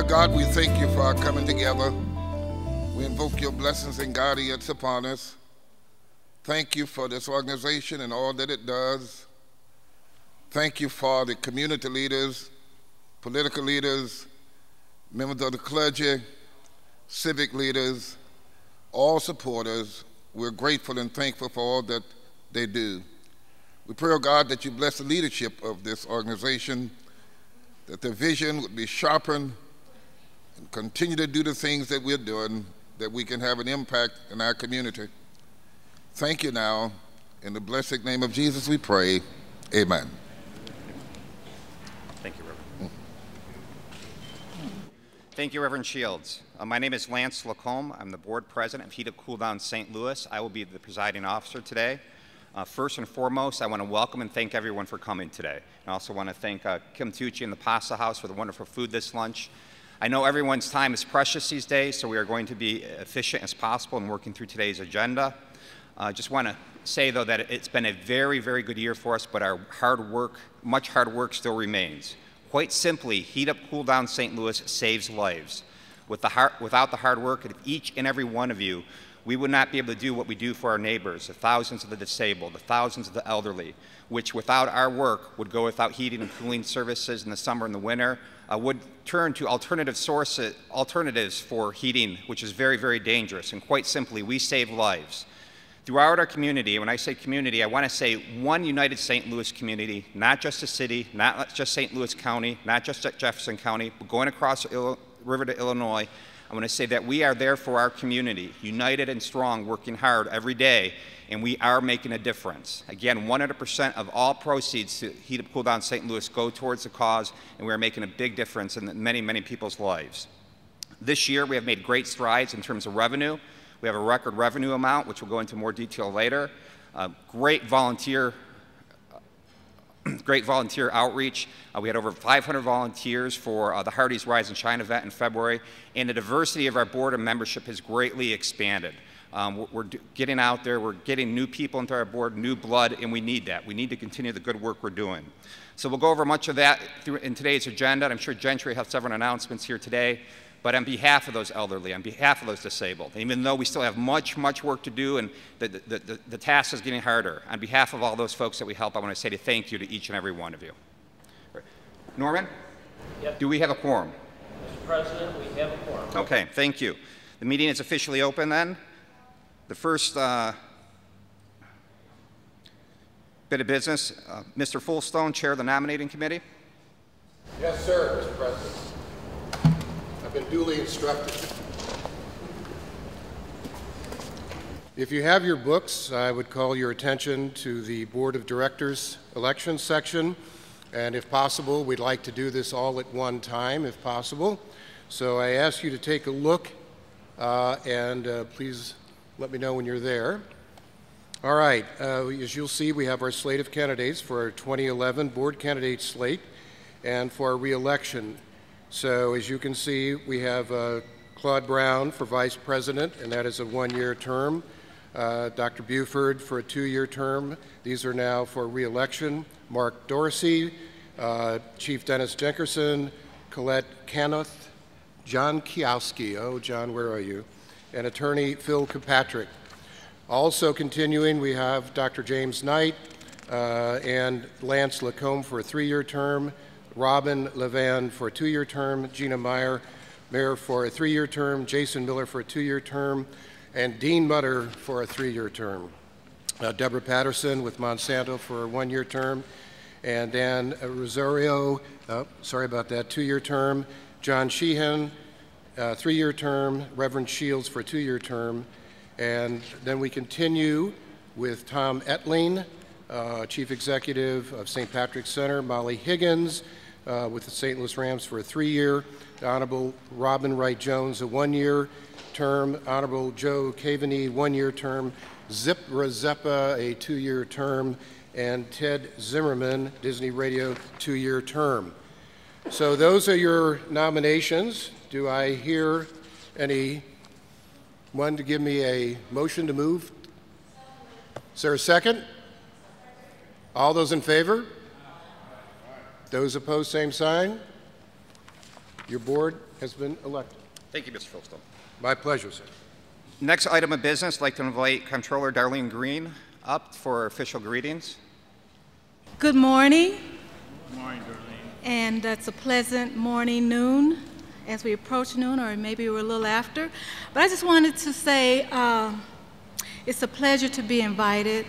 Dear God, we thank you for our coming together. We invoke your blessings and guidance upon us. Thank you for this organization and all that it does. Thank you for the community leaders, political leaders, members of the clergy, civic leaders, all supporters. We're grateful and thankful for all that they do. We pray, oh God, that you bless the leadership of this organization, that their vision would be sharpened and continue to do the things that we're doing, that we can have an impact in our community. Thank you now. In the blessed name of Jesus we pray. Amen. Thank you, Reverend. Thank you, Reverend Shields. My name is Lance LeComb. I'm the board president of Heat Up Cool Down St. Louis. I will be the presiding officer today. First and foremost, I want to welcome and thank everyone for coming today. I also want to thank Kim Tucci and the Pasta House for the wonderful food this lunch. I know everyone's time is precious these days, so we are going to be efficient as possible in working through today's agenda. Just want to say, though, that it's been a very, very good year for us, but our hard work, much hard work still remains. Quite simply, Heat Up Cool Down St. Louis saves lives. Without the hard work of each and every one of you, we would not be able to do what we do for our neighbors, the thousands of the disabled, the thousands of the elderly, which without our work would go without heating and cooling services in the summer and the winter, would turn to alternatives for heating, which is very, very dangerous. And quite simply, we save lives. Throughout our community, when I say community, I want to say one united St. Louis community, not just a city, not just St. Louis County, not just Jefferson County, but going across the river to Illinois. I want to say that we are there for our community, united and strong, working hard every day, and we are making a difference. Again, 100% of all proceeds to Heat Up Cool Down St. Louis go towards the cause, and we are making a big difference in many, many people's lives. This year, we have made great strides in terms of revenue. We have a record revenue amount, which we'll go into more detail later. Great volunteer outreach. We had over 500 volunteers for the Hardee's Rise and Shine event in February, and the diversity of our board and membership has greatly expanded. We're getting out there, we're getting new people into our board, new blood, and we need that. We need to continue the good work we're doing. So we'll go over much of that in today's agenda, and I'm sure Gentry has several announcements here today. But on behalf of those elderly, on behalf of those disabled, even though we still have much, much work to do and the task is getting harder, on behalf of all those folks that we help, I want to say thank you to each and every one of you. Norman? Yep. Do we have a quorum? Mr. President, we have a quorum. Okay, thank you. The meeting is officially open then. The first bit of business, Mr. Fullstone, Chair of the Nominating Committee. Yes, sir, Mr. President. I've been duly instructed. If you have your books, I would call your attention to the Board of Directors election section. And if possible, we'd like to do this all at one time, if possible. So I ask you to take a look and please let me know when you're there. All right, as you'll see, we have our slate of candidates for our 2011 board candidate slate and for our re-election. So as you can see, we have Claude Brown for Vice President, and that is a one-year term. Dr. Buford for a two-year term. These are now for re-election. Mark Dorsey, Chief Dennis Jenkerson, Colette Canoth, John Kiowski, oh John, where are you? And Attorney Phil Kirkpatrick. Also continuing, we have Dr. James Knight and Lance LeComb for a three-year term. Robin Levan for a two-year term, Gina Meyer for a three-year term, Jason Miller for a two-year term, and Dean Mutter for a three-year term. Deborah Patterson with Monsanto for a one-year term, and Dan Rosario, sorry about that, two-year term, John Sheehan, three-year term, Reverend Shields for a two-year term, and then we continue with Tom Etling, Chief Executive of St. Patrick's Center, Molly Higgins, with the St. Louis Rams for a three-year, the Honorable Robin Wright-Jones, a one-year term, Honorable Joe Cavaney, one-year term, Zip Razeppa, a two-year term, and Ted Zimmerman, Disney Radio, two-year term. So those are your nominations. Do I hear anyone to give me a motion to move? Is there a second? All those in favor? Those opposed, same sign. Your board has been elected. Thank you, Mr. Philstone. My pleasure, sir. Next item of business, I'd like to invite Comptroller Darlene Green up for official greetings. Good morning. Good morning, Darlene. And it's a pleasant morning, noon, as we approach noon, or maybe we're a little after. But I just wanted to say it's a pleasure to be invited.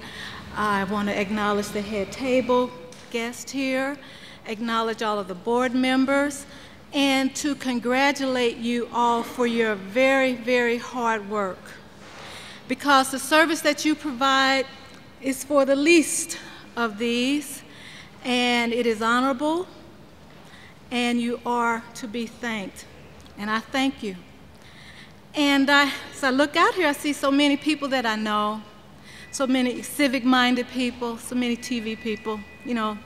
I want to acknowledge the head table guest here, acknowledge all of the board members, and to congratulate you all for your very, very hard work. Because the service that you provide is for the least of these, and it is honorable, and you are to be thanked. And I thank you. And as I look out here, I see so many people that I know, so many civic-minded people, so many TV people, you know,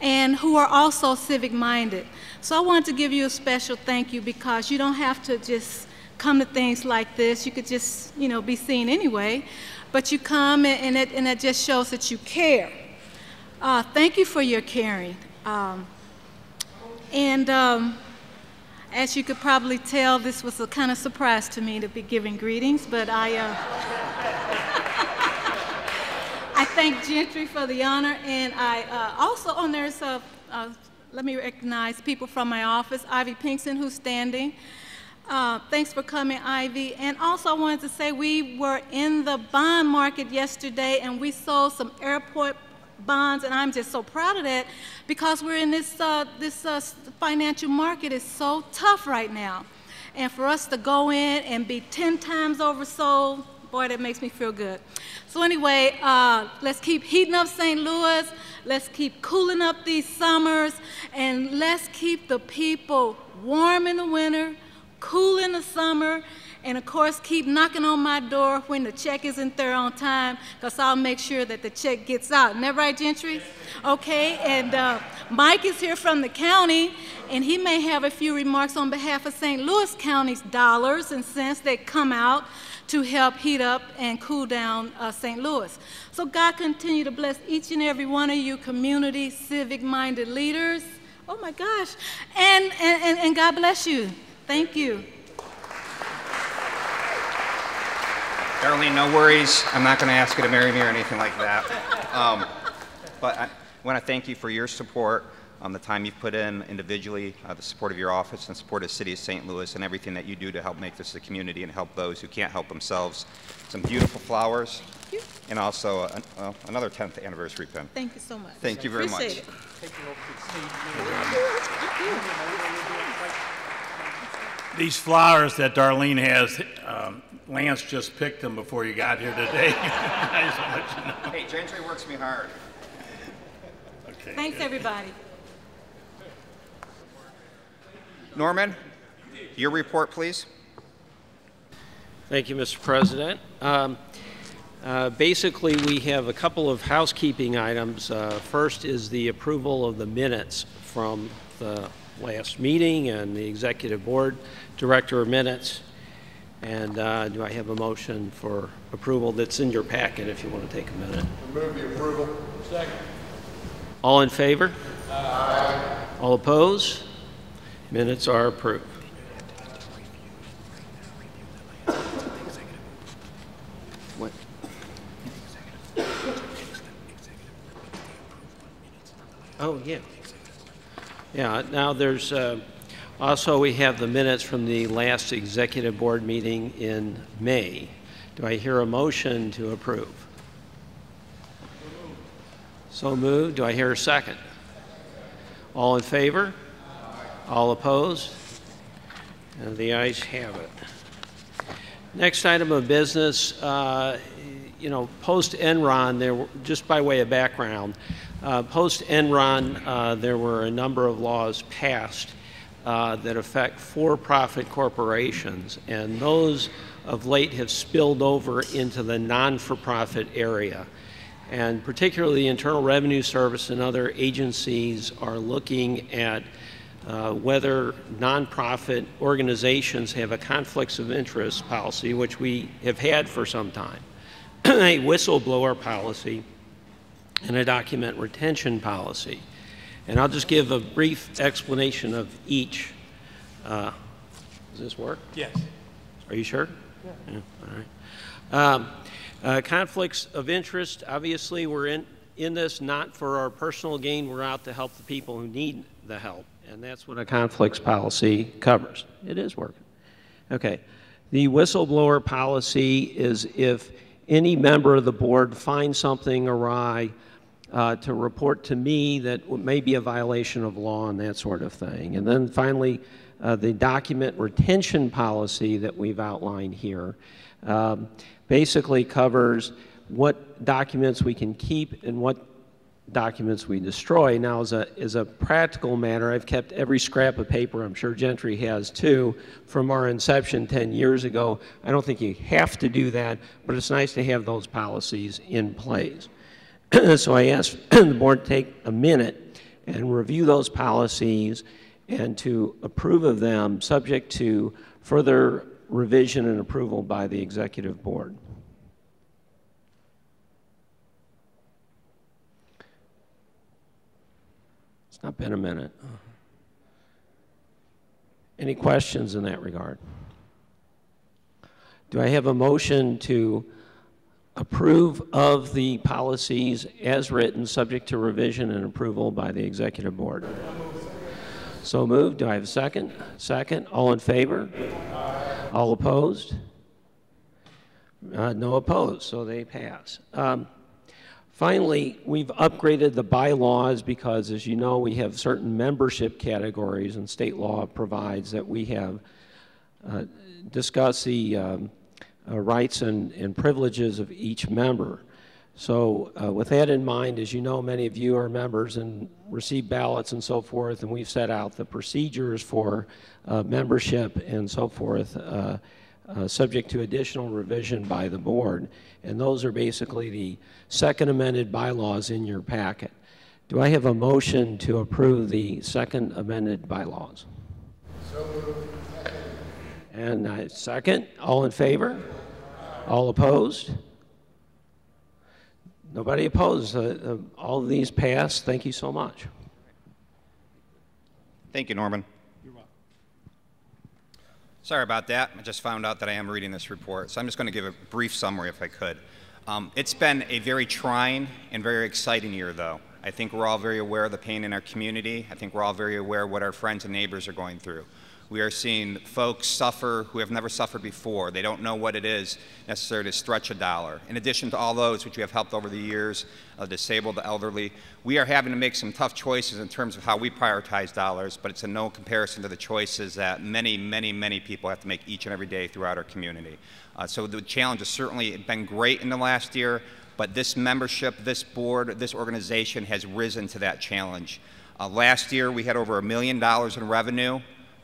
and who are also civic-minded. So I wanted to give you a special thank you, because you don't have to just come to things like this. You could just, you know, be seen anyway, but you come and it just shows that you care. Thank you for your caring. As you could probably tell, this was a kind of surprise to me to be giving greetings, but I thank Gentry for the honor, and I also, let me recognize people from my office, Ivy Pinkston, who's standing. Thanks for coming, Ivy. And also I wanted to say we were in the bond market yesterday, and we sold some airport bonds, and I'm just so proud of that, because we're in this financial market is so tough right now. And for us to go in and be 10 times oversold, boy, that makes me feel good. So anyway, let's keep heating up St. Louis, let's keep cooling up these summers, and let's keep the people warm in the winter, cool in the summer, and of course keep knocking on my door when the check isn't there on time, because I'll make sure that the check gets out. Isn't that right, Gentry? Okay, and Mike is here from the county, and he may have a few remarks on behalf of St. Louis County's dollars and cents that come out to help heat up and cool down St. Louis. So God continue to bless each and every one of you community, civic-minded leaders. Oh my gosh, and God bless you. Thank you. Darlene, no worries. I'm not going to ask you to marry me or anything like that. But I want to thank you for your support, the time you've put in individually, the support of your office, and support of the City of St. Louis, and everything that you do to help make this a community and help those who can't help themselves. Some beautiful flowers, and also another 10th anniversary pin. Thank you so much. Thank you very much. Appreciate it. These flowers that Darlene has, Lance just picked them before you got here today. I just want to let you know. Hey, Gentry works me hard. Okay. Thanks, everybody. Norman, your report, please. Thank you, Mr. President. Basically, we have a couple of housekeeping items. First is the approval of the minutes from the last meeting and the Executive Board Director of Minutes. And do I have a motion for approval that's in your packet if you want to take a minute? Move the approval. Second. All in favor? Aye. All opposed? Minutes are approved. What? Oh, yeah. Yeah, now there's also we have the minutes from the last Executive Board meeting in May. Do I hear a motion to approve? So moved. Do I hear a second? All in favor? All opposed? And the ayes have it. Next item of business, post-Enron, just by way of background, post-Enron, there were a number of laws passed that affect for-profit corporations, and those of late have spilled over into the non-for-profit area. And particularly the Internal Revenue Service and other agencies are looking at whether nonprofit organizations have a conflicts of interest policy, which we have had for some time, a whistleblower policy, and a document retention policy. And I'll just give a brief explanation of each. Does this work? Yes. Are you sure? Yeah. All right. Conflicts of interest. Obviously, we're in this not for our personal gain. We're out to help the people who need the help, and that's what a conflicts policy covers. It is working. Okay. The whistleblower policy is if any member of the board finds something awry, to report to me that may be a violation of law and that sort of thing. And then finally, the document retention policy that we've outlined here basically covers what documents we can keep and what documents we destroy. Now, as a practical matter, I've kept every scrap of paper, I'm sure Gentry has too, from our inception 10 years ago. I don't think you have to do that, but it's nice to have those policies in place. So I asked the board to take a minute and review those policies and to approve of them subject to further revision and approval by the executive board. It's not been a minute. Any questions in that regard? Do I have a motion to approve of the policies as written, subject to revision and approval by the executive board? So moved. Do I have a second? Second. All in favor? All opposed? No opposed, so they pass. Finally, we've upgraded the bylaws because, as you know, we have certain membership categories, and state law provides that we have discussed the rights and privileges of each member. So with that in mind, as you know, many of you are members and receive ballots and so forth, and we've set out the procedures for membership and so forth, subject to additional revision by the board. And those are basically the second amended bylaws in your packet. Do I have a motion to approve the second amended bylaws? So moved. And second. All in favor? All opposed? Nobody opposed. All of these pass. Thank you so much. Thank you, Norman. You're welcome. Sorry about that. I just found out that I am reading this report, so I'm just going to give a brief summary if I could. It's been a very trying and very exciting year, though. I think we're all very aware of the pain in our community. I think we're all very aware of what our friends and neighbors are going through. We are seeing folks suffer who have never suffered before. They don't know what it is necessarily to stretch a dollar. In addition to all those which we have helped over the years, disabled, the elderly, we are having to make some tough choices in terms of how we prioritize dollars, but it's in no comparison to the choices that many, many, many people have to make each and every day throughout our community. So the challenge has certainly been great in the last year, but this membership, this board, this organization has risen to that challenge. Last year we had over $1 million in revenue.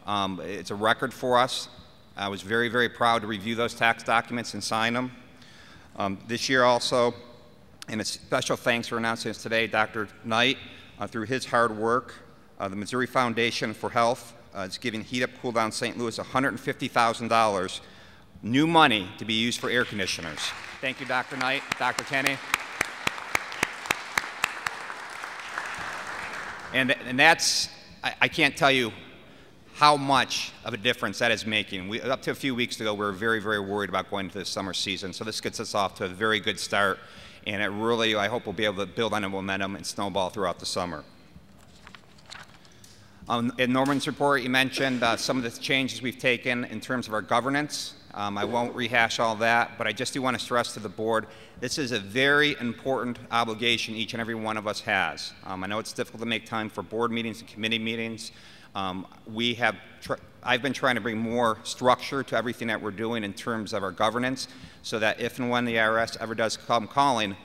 It's a record for us. I was very, very proud to review those tax documents and sign them. This year also, and a special thanks for announcing this today, Dr. Knight, through his hard work, the Missouri Foundation for Health is giving Heat Up Cool Down St. Louis $150,000 new money to be used for air conditioners. Thank you, Dr. Knight, Dr. Kenny. And that's, I can't tell you how much of a difference that is making. Up to a few weeks ago, we were very, very worried about going into the summer season. So this gets us off to a very good start. And it really, I hope we'll be able to build on the momentum and snowball throughout the summer. In Norman's report, you mentioned some of the changes we've taken in terms of our governance. I won't rehash all that, but I just do want to stress to the board, this is a very important obligation each and every one of us has. I know it's difficult to make time for board meetings and committee meetings. I've been trying to bring more structure to everything that we're doing in terms of our governance so that if and when the IRS ever does come calling,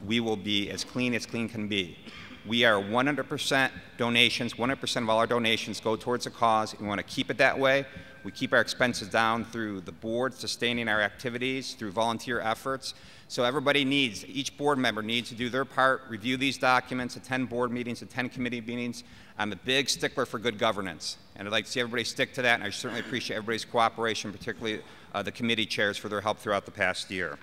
we will be as clean can be. We are 100% donations, 100% of all our donations go towards a cause. We want to keep it that way. We keep our expenses down through the board sustaining our activities, through volunteer efforts. So everybody needs, each board member needs to do their part, review these documents, attend board meetings, attend committee meetings. I'm a big stickler for good governance, and I'd like to see everybody stick to that, and I certainly appreciate everybody's cooperation, particularly the committee chairs for their help throughout the past year.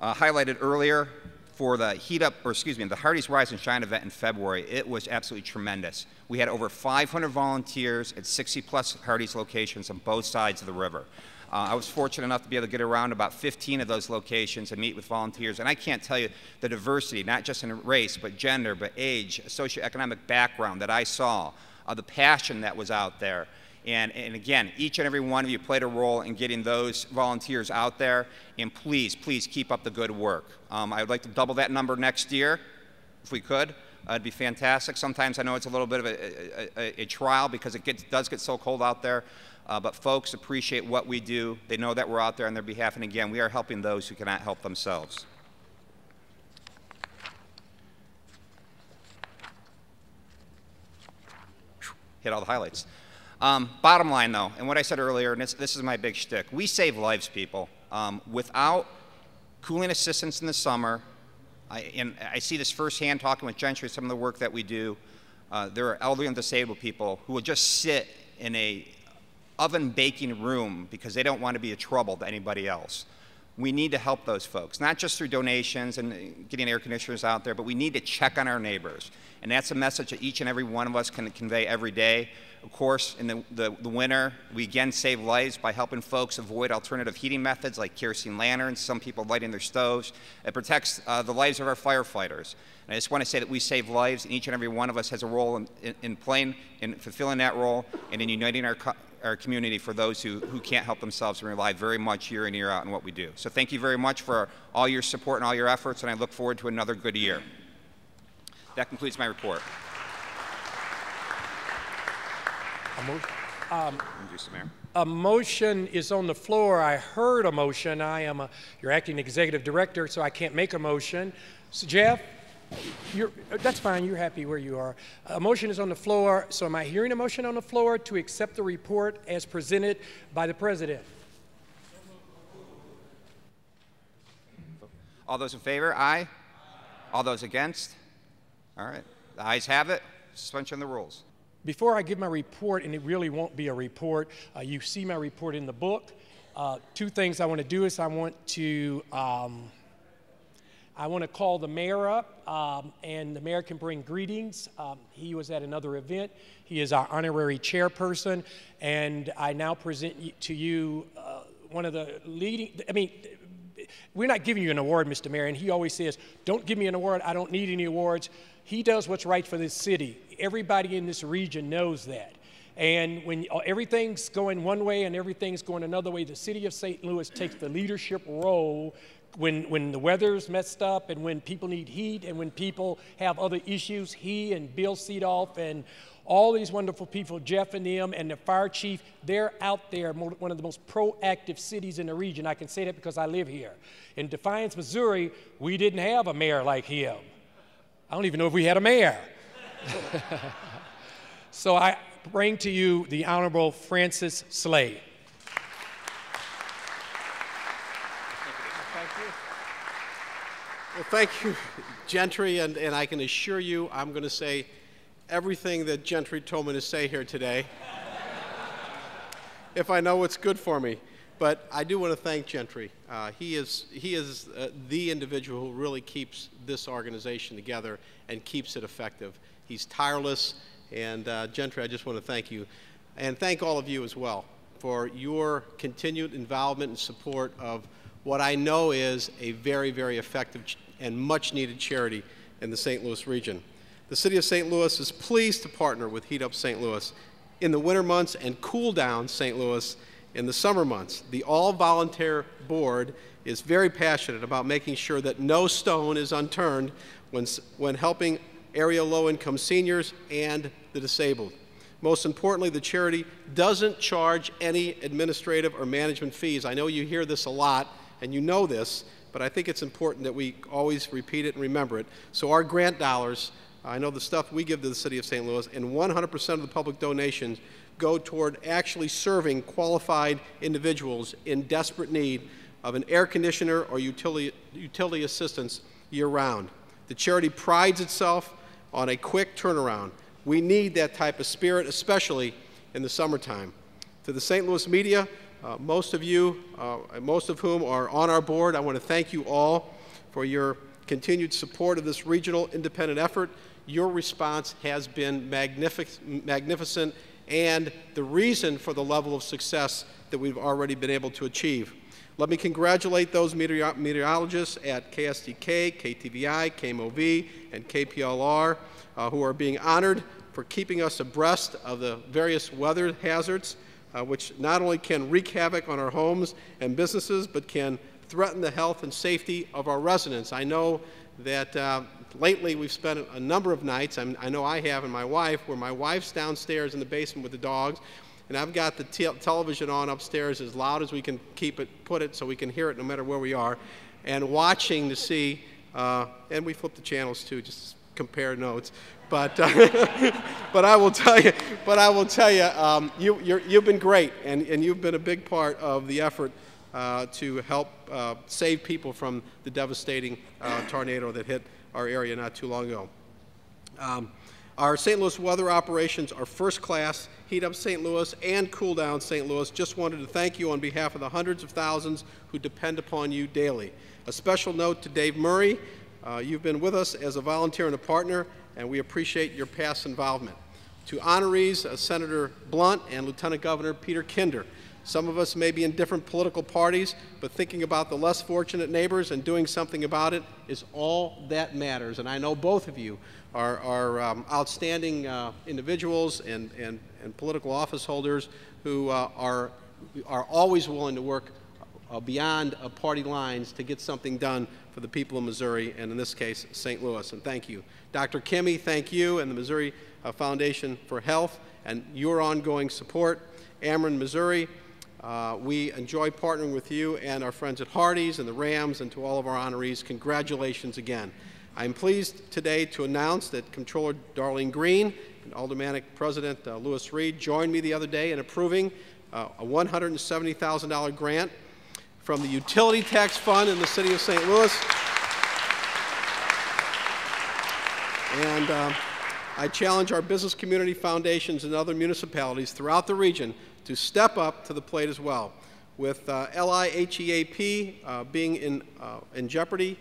Highlighted earlier, for the the Hardee's Rise and Shine event in February, it was absolutely tremendous. We had over 500 volunteers at 60+ Hardee's locations on both sides of the river. I was fortunate enough to be able to get around about 15 of those locations and meet with volunteers, and I can't tell you the diversity, not just in race, but gender, but age, socioeconomic background that I saw, the passion that was out there. And again, each and every one of you played a role in getting those volunteers out there, and please, please keep up the good work. I would like to double that number next year, if we could. It'd be fantastic. Sometimes I know it's a little bit of a trial because it does get so cold out there, but folks appreciate what we do. They know that we're out there on their behalf, and again, we are helping those who cannot help themselves. Hit all the highlights. Bottom line, though, and what I said earlier, and this is my big shtick, we save lives, people. Without cooling assistance in the summer, and I see this firsthand talking with Gentry, some of the work that we do, there are elderly and disabled people who will just sit in a oven baking room because they don't want to be a trouble to anybody else. We need to help those folks, not just through donations and getting air conditioners out there, but we need to check on our neighbors. And that's a message that each and every one of us can convey every day. Of course, in the winter, we again save lives by helping folks avoid alternative heating methods like kerosene lanterns, some people lighting their stoves. It protects the lives of our firefighters. And I just want to say that we save lives, and each and every one of us has a role in playing, in fulfilling that role, and in uniting our community for those who can't help themselves and rely very much year in, year out on what we do. So thank you very much for all your support and all your efforts, and I look forward to another good year. That concludes my report. A motion is on the floor. I heard a motion. You're acting executive director, so I can't make a motion. So Jeff, that's fine. You're happy where you are. A motion is on the floor. So am I hearing a motion on the floor to accept the report as presented by the president? All those in favor, aye. All those against? All right. The ayes have it. Suspension of the rules. Before I give my report, and it really won't be a report, you see my report in the book. Two things I want to do is I want to call the mayor up, and the mayor can bring greetings. He was at another event. He is our honorary chairperson, and I now present to you one of the leading, we're not giving you an award, Mr. Mayor, and he always says, don't give me an award, I don't need any awards. He does what's right for this city. Everybody in this region knows that. And when everything's going one way and everything's going another way, the city of St. Louis takes the leadership role when the weather's messed up and when people need heat and when people have other issues. He and Bill Seedoff and all these wonderful people, Jeff and them and the fire chief, they're out there, one of the most proactive cities in the region. I can say that because I live here. In Defiance, Missouri, we didn't have a mayor like him. I don't even know if we had a mayor. So I bring to you the Honorable Francis Slade. Well, thank you, Gentry, and I can assure you I'm going to say everything that Gentry told me to say here today, if I know what's good for me. But I do want to thank Gentry. He is the individual who really keeps this organization together and keeps it effective. He's tireless, and Gentry, I just want to thank you. And thank all of you as well for your continued involvement and support of what I know is a very, very effective and much-needed charity in the St. Louis region. The City of St. Louis is pleased to partner with Heat Up St. Louis in the winter months and Cool Down St. Louis in the summer months. The all-volunteer board is very passionate about making sure that no stone is unturned when helping area low-income seniors and the disabled. Most importantly, the charity doesn't charge any administrative or management fees. I know you hear this a lot, and you know this, but I think it's important that we always repeat it and remember it. So our grant dollars, I know the stuff we give to the City of St. Louis, and 100% of the public donations go toward actually serving qualified individuals in desperate need of an air conditioner or utility assistance year-round. The charity prides itself on a quick turnaround. We need that type of spirit, especially in the summertime. To the St. Louis media, most of whom are on our board, I want to thank you all for your continued support of this regional independent effort. Your response has been magnificent and the reason for the level of success that we've already been able to achieve. Let me congratulate those meteorologists at KSDK, KTVI, KMOV, and KPLR who are being honored for keeping us abreast of the various weather hazards, which not only can wreak havoc on our homes and businesses, but can threaten the health and safety of our residents. I know that lately we've spent a number of nights, I know I have and my wife, where my wife's downstairs in the basement with the dogs, and I've got the television on upstairs as loud as we can put it so we can hear it no matter where we are, and watching to see, and we flip the channels too, just compare notes. But but I will tell you, you've been great, and you've been a big part of the effort to help save people from the devastating tornado that hit our area not too long ago. Our St. Louis weather operations are first class. Heat Up St. Louis and Cool Down St. Louis just wanted to thank you on behalf of the hundreds of thousands who depend upon you daily. A special note to Dave Murray. You've been with us as a volunteer and a partner, and we appreciate your past involvement. To honorees, Senator Blunt and Lieutenant Governor Peter Kinder. Some of us may be in different political parties, but thinking about the less fortunate neighbors and doing something about it is all that matters. And I know both of you are outstanding individuals and political office holders who are always willing to work beyond party lines to get something done for the people of Missouri, and in this case, St. Louis, and thank you. Dr. Kimmey, thank you, and the Missouri Foundation for Health, and your ongoing support. Ameren, Missouri, we enjoy partnering with you and our friends at Hardee's and the Rams, and to all of our honorees, congratulations again. I'm pleased today to announce that Comptroller Darlene Green and Aldermanic President Lewis Reed joined me the other day in approving a $170,000 grant from the Utility Tax Fund in the City of St. Louis. And I challenge our business community foundations and other municipalities throughout the region to step up to the plate as well. With LIHEAP being in jeopardy,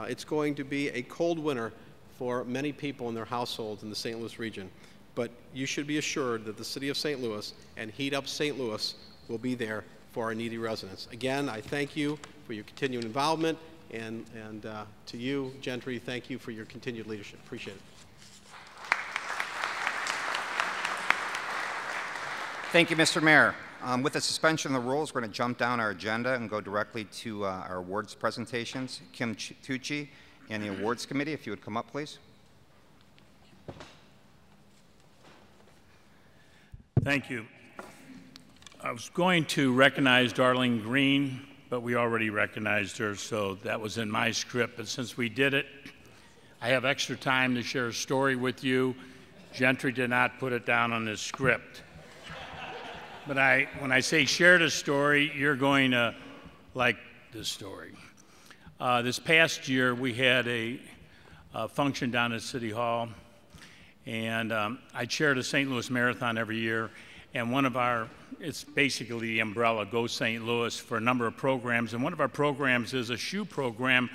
it's going to be a cold winter for many people in their households in the St. Louis region. But you should be assured that the City of St. Louis and Heat Up St. Louis will be there for our needy residents. Again, I thank you for your continued involvement, and to you, Gentry, thank you for your continued leadership. Appreciate it. Thank you, Mr. Mayor. With the suspension of the rules, we're going to jump down our agenda and go directly to our awards presentations. Kim Tucci and the Awards Committee, if you would come up, please. Thank you. I was going to recognize Darlene Green, but we already recognized her, so that was in my script. But since we did it, I have extra time to share a story with you. Gentry did not put it down on his script. But when I say share the story, you're going to like this story. This past year, we had a function down at City Hall, and I chair the St. Louis Marathon every year, and it's basically the umbrella, Go St. Louis, for a number of programs, and one of our programs is a shoe program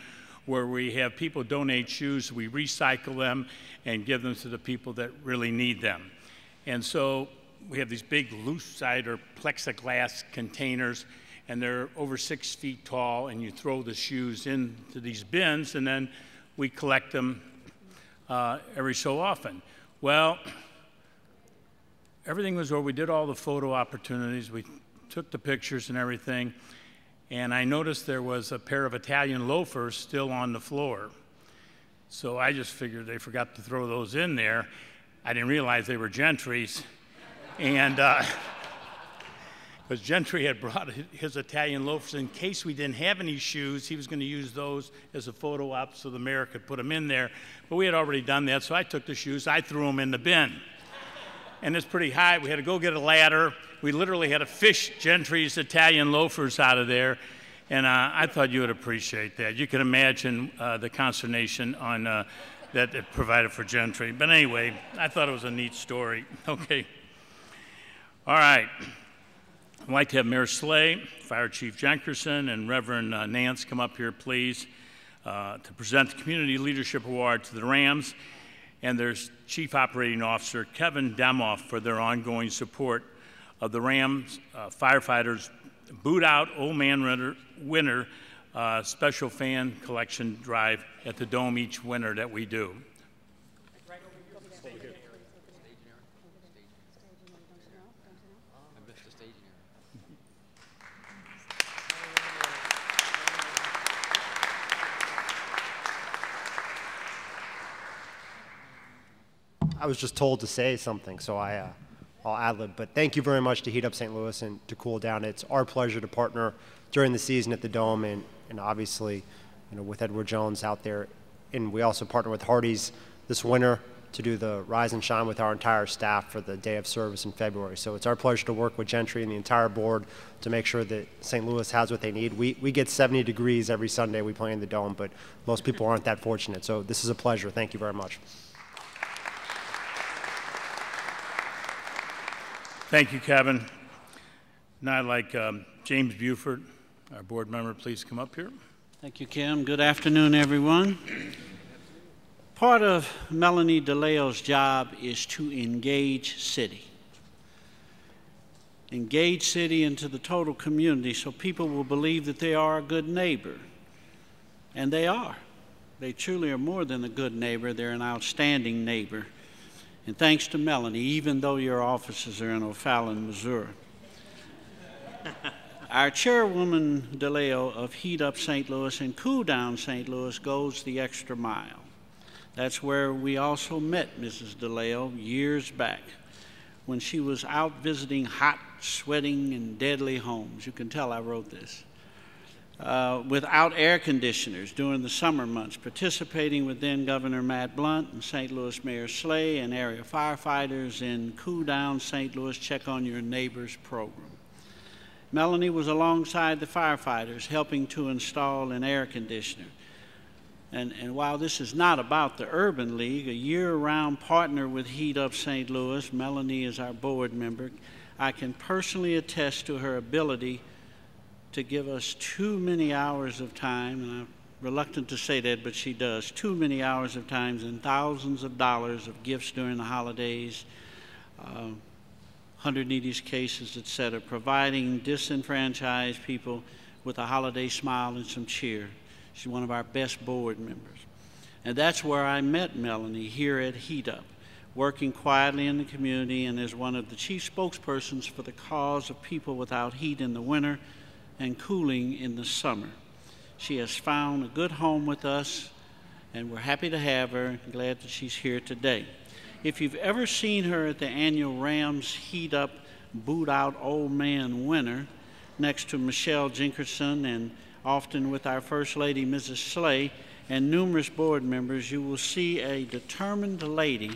where we have people donate shoes, we recycle them, and give them to the people that really need them. And so we have these big loose-side or plexiglass containers, and they're over 6 feet tall, and you throw the shoes into these bins, and then we collect them every so often. Well, everything was over. We did all the photo opportunities. We took the pictures and everything, and I noticed there was a pair of Italian loafers still on the floor. So I just figured they forgot to throw those in there. I didn't realize they were Gentry's. And because Gentry had brought his Italian loafers in case we didn't have any shoes, he was going to use those as a photo op so the mayor could put them in there. But we had already done that, so I took the shoes, I threw them in the bin. And it's pretty high. We had to go get a ladder. We literally had to fish Gentry's Italian loafers out of there. And I thought you would appreciate that. You can imagine the consternation on that it provided for Gentry. But anyway, I thought it was a neat story. Okay. All right. I'd like to have Mayor Slay, Fire Chief Jenkerson, and Reverend Nance come up here, please. to present the Community Leadership Award to the Rams and their Chief Operating Officer, Kevin Demoff, for their ongoing support of the Rams firefighters' Boot Out Old Man Winter special fan collection drive at the Dome each winter that we do. I was just told to say something, so I'll ad-lib. But thank you very much to Heat Up St. Louis and to Cool Down. It's our pleasure to partner during the season at the Dome, and obviously, with Edward Jones out there. And we also partner with Hardee's this winter to do the Rise and Shine with our entire staff for the day of service in February. So it's our pleasure to work with Gentry and the entire board to make sure that St. Louis has what they need. We get 70 degrees every Sunday we play in the Dome, but most people aren't that fortunate. So this is a pleasure. Thank you very much. Thank you, Kevin. Now I'd like James Buford, our board member, please come up here. Thank you, Kim. Good afternoon, everyone. Part of Melanie DiLeo's job is to engage Citi. Engage Citi into the total community so people will believe that they are a good neighbor. And they are. They truly are more than a good neighbor. They're an outstanding neighbor. And thanks to Melanie, even though your offices are in O'Fallon, Missouri. Our Chairwoman DiLeo of Heat Up St. Louis and Cool Down St. Louis goes the extra mile. That's where we also met Mrs. DiLeo years back when she was out visiting hot, sweating, and deadly homes. You can tell I wrote this. Without air conditioners during the summer months, participating with then Governor Matt Blunt and St. Louis Mayor Slay and area firefighters in Cool Down St. Louis Check on Your Neighbors program. Melanie was alongside the firefighters helping to install an air conditioner. And while this is not about the Urban League, a year-round partner with Heat Up St. Louis, Melanie is our board member, I can personally attest to her ability to give us too many hours of time, and I'm reluctant to say that, but she does, too many hours of time and thousands of dollars of gifts during the holidays, 100 Needies cases, etc., providing disenfranchised people with a holiday smile and some cheer. She's one of our best board members. And that's where I met Melanie, here at Heat Up, working quietly in the community and as one of the chief spokespersons for the cause of people without heat in the winter and cooling in the summer. She has found a good home with us, and we're happy to have her, and glad that she's here today. If you've ever seen her at the annual Rams Heat Up Boot Out Old Man Winter, next to Michelle Jinkerson and often with our First Lady, Mrs. Slay, and numerous board members, you will see a determined lady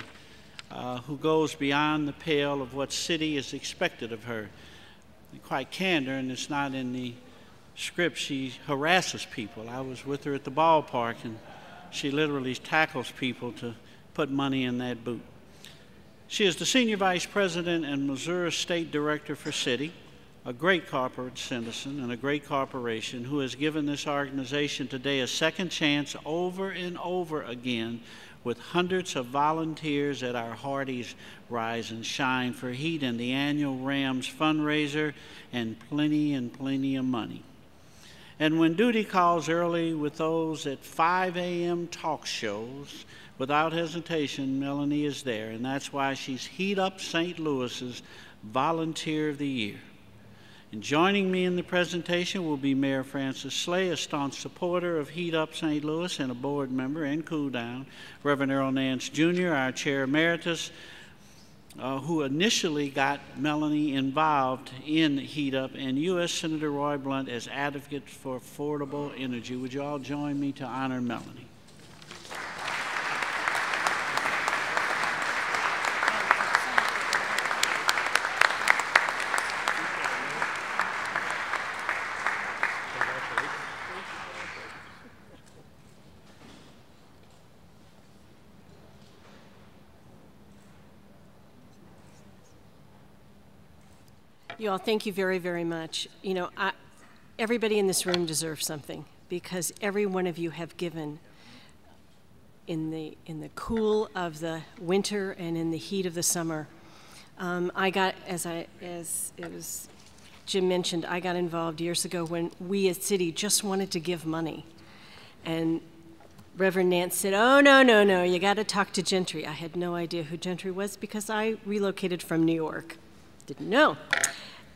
who goes beyond the pale of what Citi is expected of her. Quite candor, and it's not in the script, she harasses people. I was with her at the ballpark, and she literally tackles people to put money in that boot. She is the Senior Vice President and Missouri State Director for Citi, a great corporate citizen and a great corporation who has given this organization today a second chance over and over again with hundreds of volunteers at our Hardee's Rise and Shine for Heat and the annual Rams fundraiser, and plenty of money. And when duty calls early with those at 5 a.m. talk shows, without hesitation, Melanie is there, and that's why she's Heat Up St. Louis's Volunteer of the Year. And joining me in the presentation will be Mayor Francis Slay, a staunch supporter of Heat Up St. Louis and a board member and Cool Down, Reverend Earl Nance Jr., our Chair Emeritus, who initially got Melanie involved in Heat Up, and U.S. Senator Roy Blunt as advocate for affordable energy. Would you all join me to honor Melanie? You all, thank you very, very much. You know, everybody in this room deserves something, because every one of you have given in the cool of the winter and in the heat of the summer. I got, as Jim mentioned, I got involved years ago when we at Citi just wanted to give money. And Reverend Nance said, oh, no, you got to talk to Gentry. I had no idea who Gentry was because I relocated from New York. Didn't know.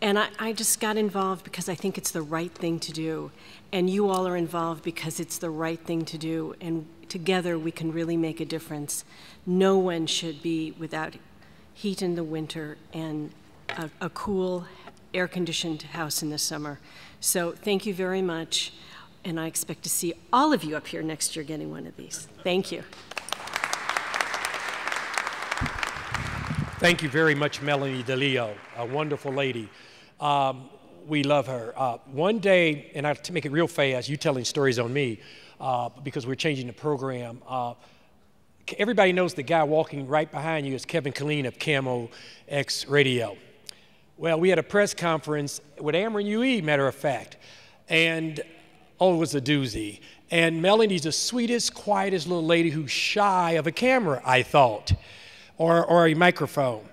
And I just got involved because I think it's the right thing to do. And you all are involved because it's the right thing to do. And together we can really make a difference. No one should be without heat in the winter and a cool, air-conditioned house in the summer. So thank you very much. And I expect to see all of you up here next year getting one of these. Thank you. Thank you very much, Melanie DiLeo, a wonderful lady. We love her. One day, and I have to make it real fast, you telling stories on me, because we're changing the program. Everybody knows the guy walking right behind you is Kevin Killeen of Camo X Radio. Well, we had a press conference with AmerenMO, matter of fact, and oh, it was a doozy. And Melanie's the sweetest, quietest little lady who's shy of a camera, I thought, or a microphone.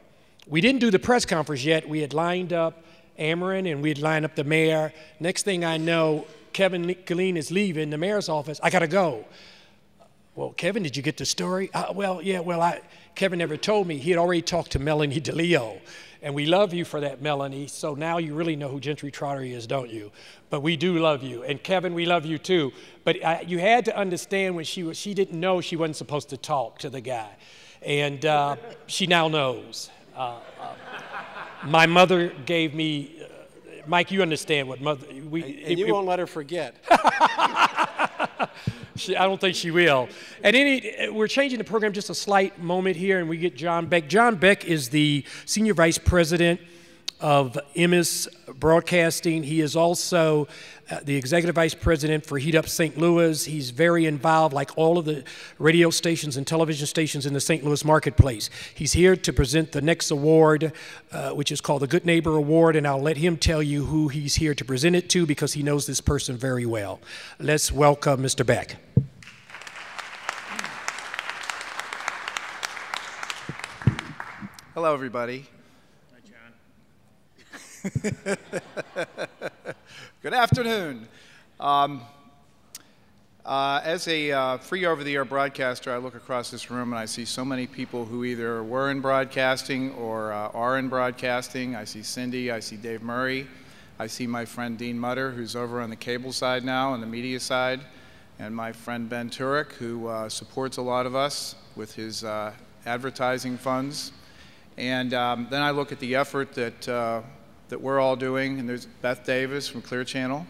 We didn't do the press conference yet. We had lined up Ameren and we had lined up the mayor. Next thing I know, Kevin Killeen is leaving the mayor's office. I gotta go. Well, Kevin, did you get the story? Kevin never told me. He had already talked to Melanie DiLeo. And we love you for that, Melanie. So now you really know who Gentry Trotter is, don't you? But we do love you. And Kevin, we love you too. But you had to understand when she didn't know she wasn't supposed to talk to the guy. And she now knows. My mother gave me, Mike, you understand what mother... And you won't let her forget. I don't think she will. We're changing the program just a slight moment here, and we get John Beck. John Beck is the Senior Vice President of Emeritus Broadcasting. He is also the Executive Vice President for Heat Up St. Louis. He's very involved, like all of the radio stations and television stations in the St. Louis marketplace. He's here to present the next award, which is called the Good Neighbor Award, and I'll let him tell you who he's here to present it to because he knows this person very well. Let's welcome Mr. Beck. Hello, everybody. Hi, John. Good afternoon. As a free over-the-air broadcaster, I look across this room and I see so many people who either were in broadcasting or are in broadcasting. I see Cindy, I see Dave Murray, I see my friend Dean Mutter, who's over on the cable side now, on the media side, and my friend Ben Turek, who supports a lot of us with his advertising funds. And then I look at the effort that we're all doing, and there's Beth Davis from Clear Channel.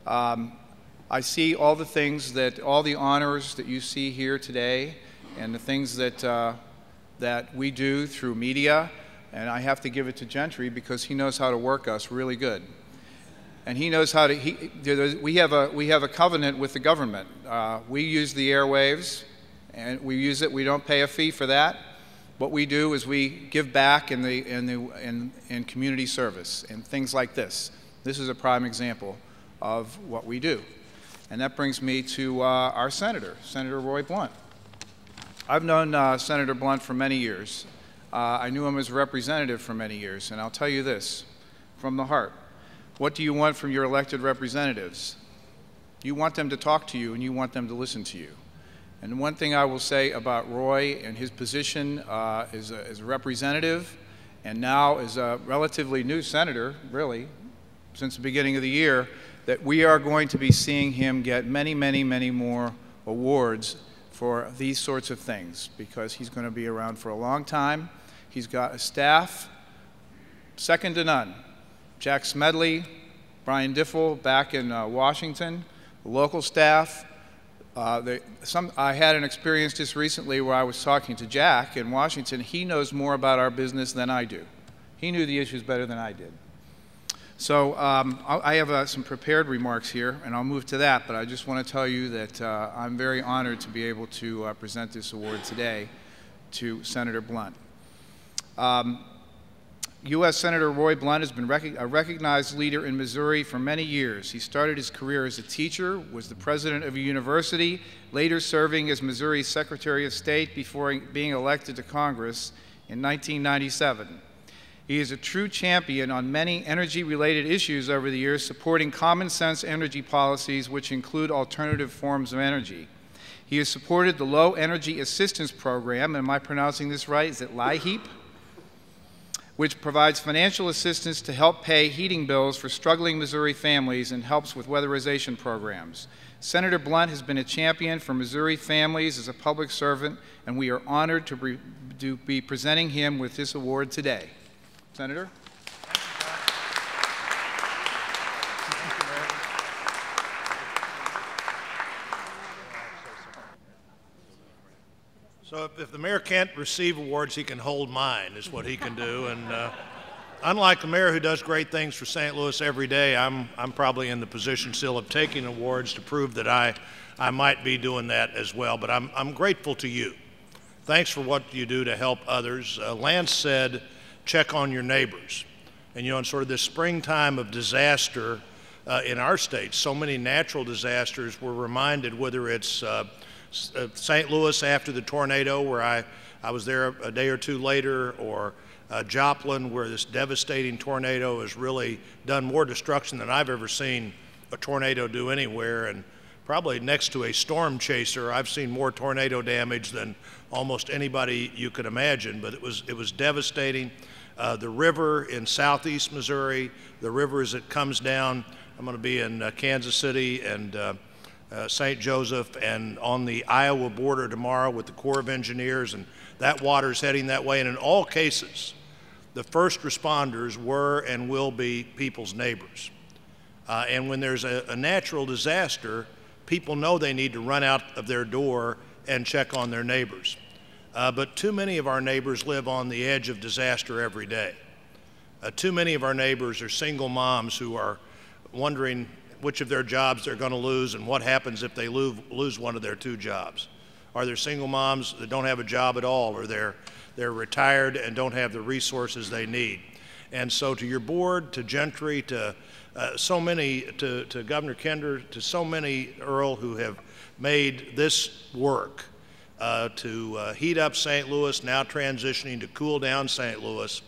I see all the things all the honors that you see here today, and the things that we do through media, and I have to give it to Gentry because he knows how to work us really good. And he knows how to, we have a covenant with the government. We use the airwaves, and we use it, we don't pay a fee for that. What we do is we give back in community service and things like this. This is a prime example of what we do. And that brings me to our senator, Senator Roy Blunt. I've known Senator Blunt for many years. I knew him as a representative for many years, and I'll tell you this, from the heart. What do you want from your elected representatives? You want them to talk to you, and you want them to listen to you. And one thing I will say about Roy and his position as a representative and now as a relatively new senator, really, since the beginning of the year, that we are going to be seeing him get many, many, many more awards for these sorts of things because he's going to be around for a long time. He's got a staff second to none. Jack Smedley, Brian Diffel back in Washington, the local staff. I had an experience just recently where I was talking to Jack in Washington. He knows more about our business than I do. He knew the issues better than I did. So I have some prepared remarks here, and I'll move to that, but I just want to tell you that I'm very honored to be able to present this award today to Senator Blunt. U.S. Senator Roy Blunt has been a recognized leader in Missouri for many years. He started his career as a teacher, was the president of a university, later serving as Missouri's Secretary of State before being elected to Congress in 1997. He is a true champion on many energy-related issues over the years, supporting common-sense energy policies which include alternative forms of energy. He has supported the Low Energy Assistance Program, am I pronouncing this right? Is it LIHEAP? Which provides financial assistance to help pay heating bills for struggling Missouri families and helps with weatherization programs. Senator Blunt has been a champion for Missouri families as a public servant, and we are honored to be presenting him with this award today. Senator? So if the mayor can't receive awards, he can hold mine, is what he can do. And unlike the mayor who does great things for St. Louis every day, I'm probably in the position still of taking awards to prove that I might be doing that as well. But I'm grateful to you. Thanks for what you do to help others. Lance said, check on your neighbors. And, in sort of this springtime of disaster in our state, so many natural disasters, we're reminded, whether it's St. Louis after the tornado, where I was there a day or two later, or Joplin, where this devastating tornado has really done more destruction than I've ever seen a tornado do anywhere. And probably next to a storm chaser, I've seen more tornado damage than almost anybody you could imagine. But it was devastating. The river in southeast Missouri, the river as it comes down, I'm going to be in Kansas City and St. Joseph and on the Iowa border tomorrow with the Corps of Engineers, and that water's heading that way. And in all cases, the first responders were and will be people's neighbors. And when there's a natural disaster, people know they need to run out of their door and check on their neighbors. But too many of our neighbors live on the edge of disaster every day. Too many of our neighbors are single moms who are wondering which of their jobs they're going to lose and what happens if they lose one of their two jobs. Are there single moms that don't have a job at all, or they're retired and don't have the resources they need? And so to your board, to Gentry, to so many, to Governor Kinder, to so many, Earl, who have made this work to heat up St. Louis, now transitioning to cool down St. Louis,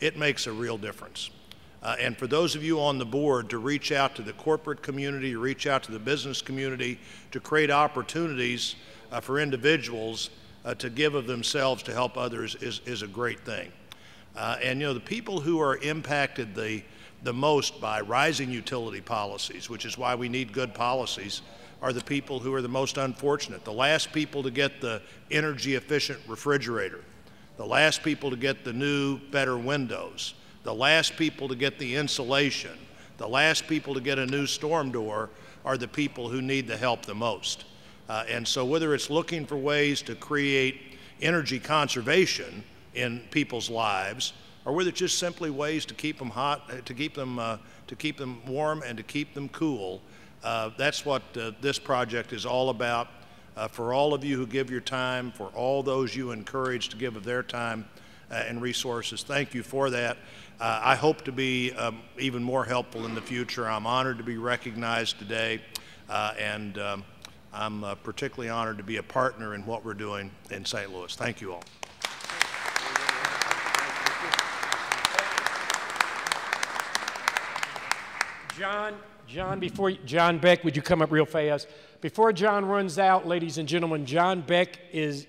it makes a real difference. And for those of you on the board to reach out to the corporate community, reach out to the business community, to create opportunities for individuals to give of themselves to help others is a great thing. And the people who are impacted the most by rising utility policies, which is why we need good policies, are the people who are the most unfortunate. The last people to get the energy efficient refrigerator, the last people to get the new, better windows, the last people to get the insulation, the last people to get a new storm door are the people who need the help the most. And so whether it's looking for ways to create energy conservation in people's lives, or whether it's just simply ways to keep them hot, to keep them warm and to keep them cool, that's what this project is all about. For all of you who give your time, for all those you encourage to give of their time and resources, thank you for that. I hope to be even more helpful in the future. I'm honored to be recognized today, and I'm particularly honored to be a partner in what we're doing in St. Louis. Thank you all. John Beck, would you come up real fast? Before John runs out, ladies and gentlemen, John Beck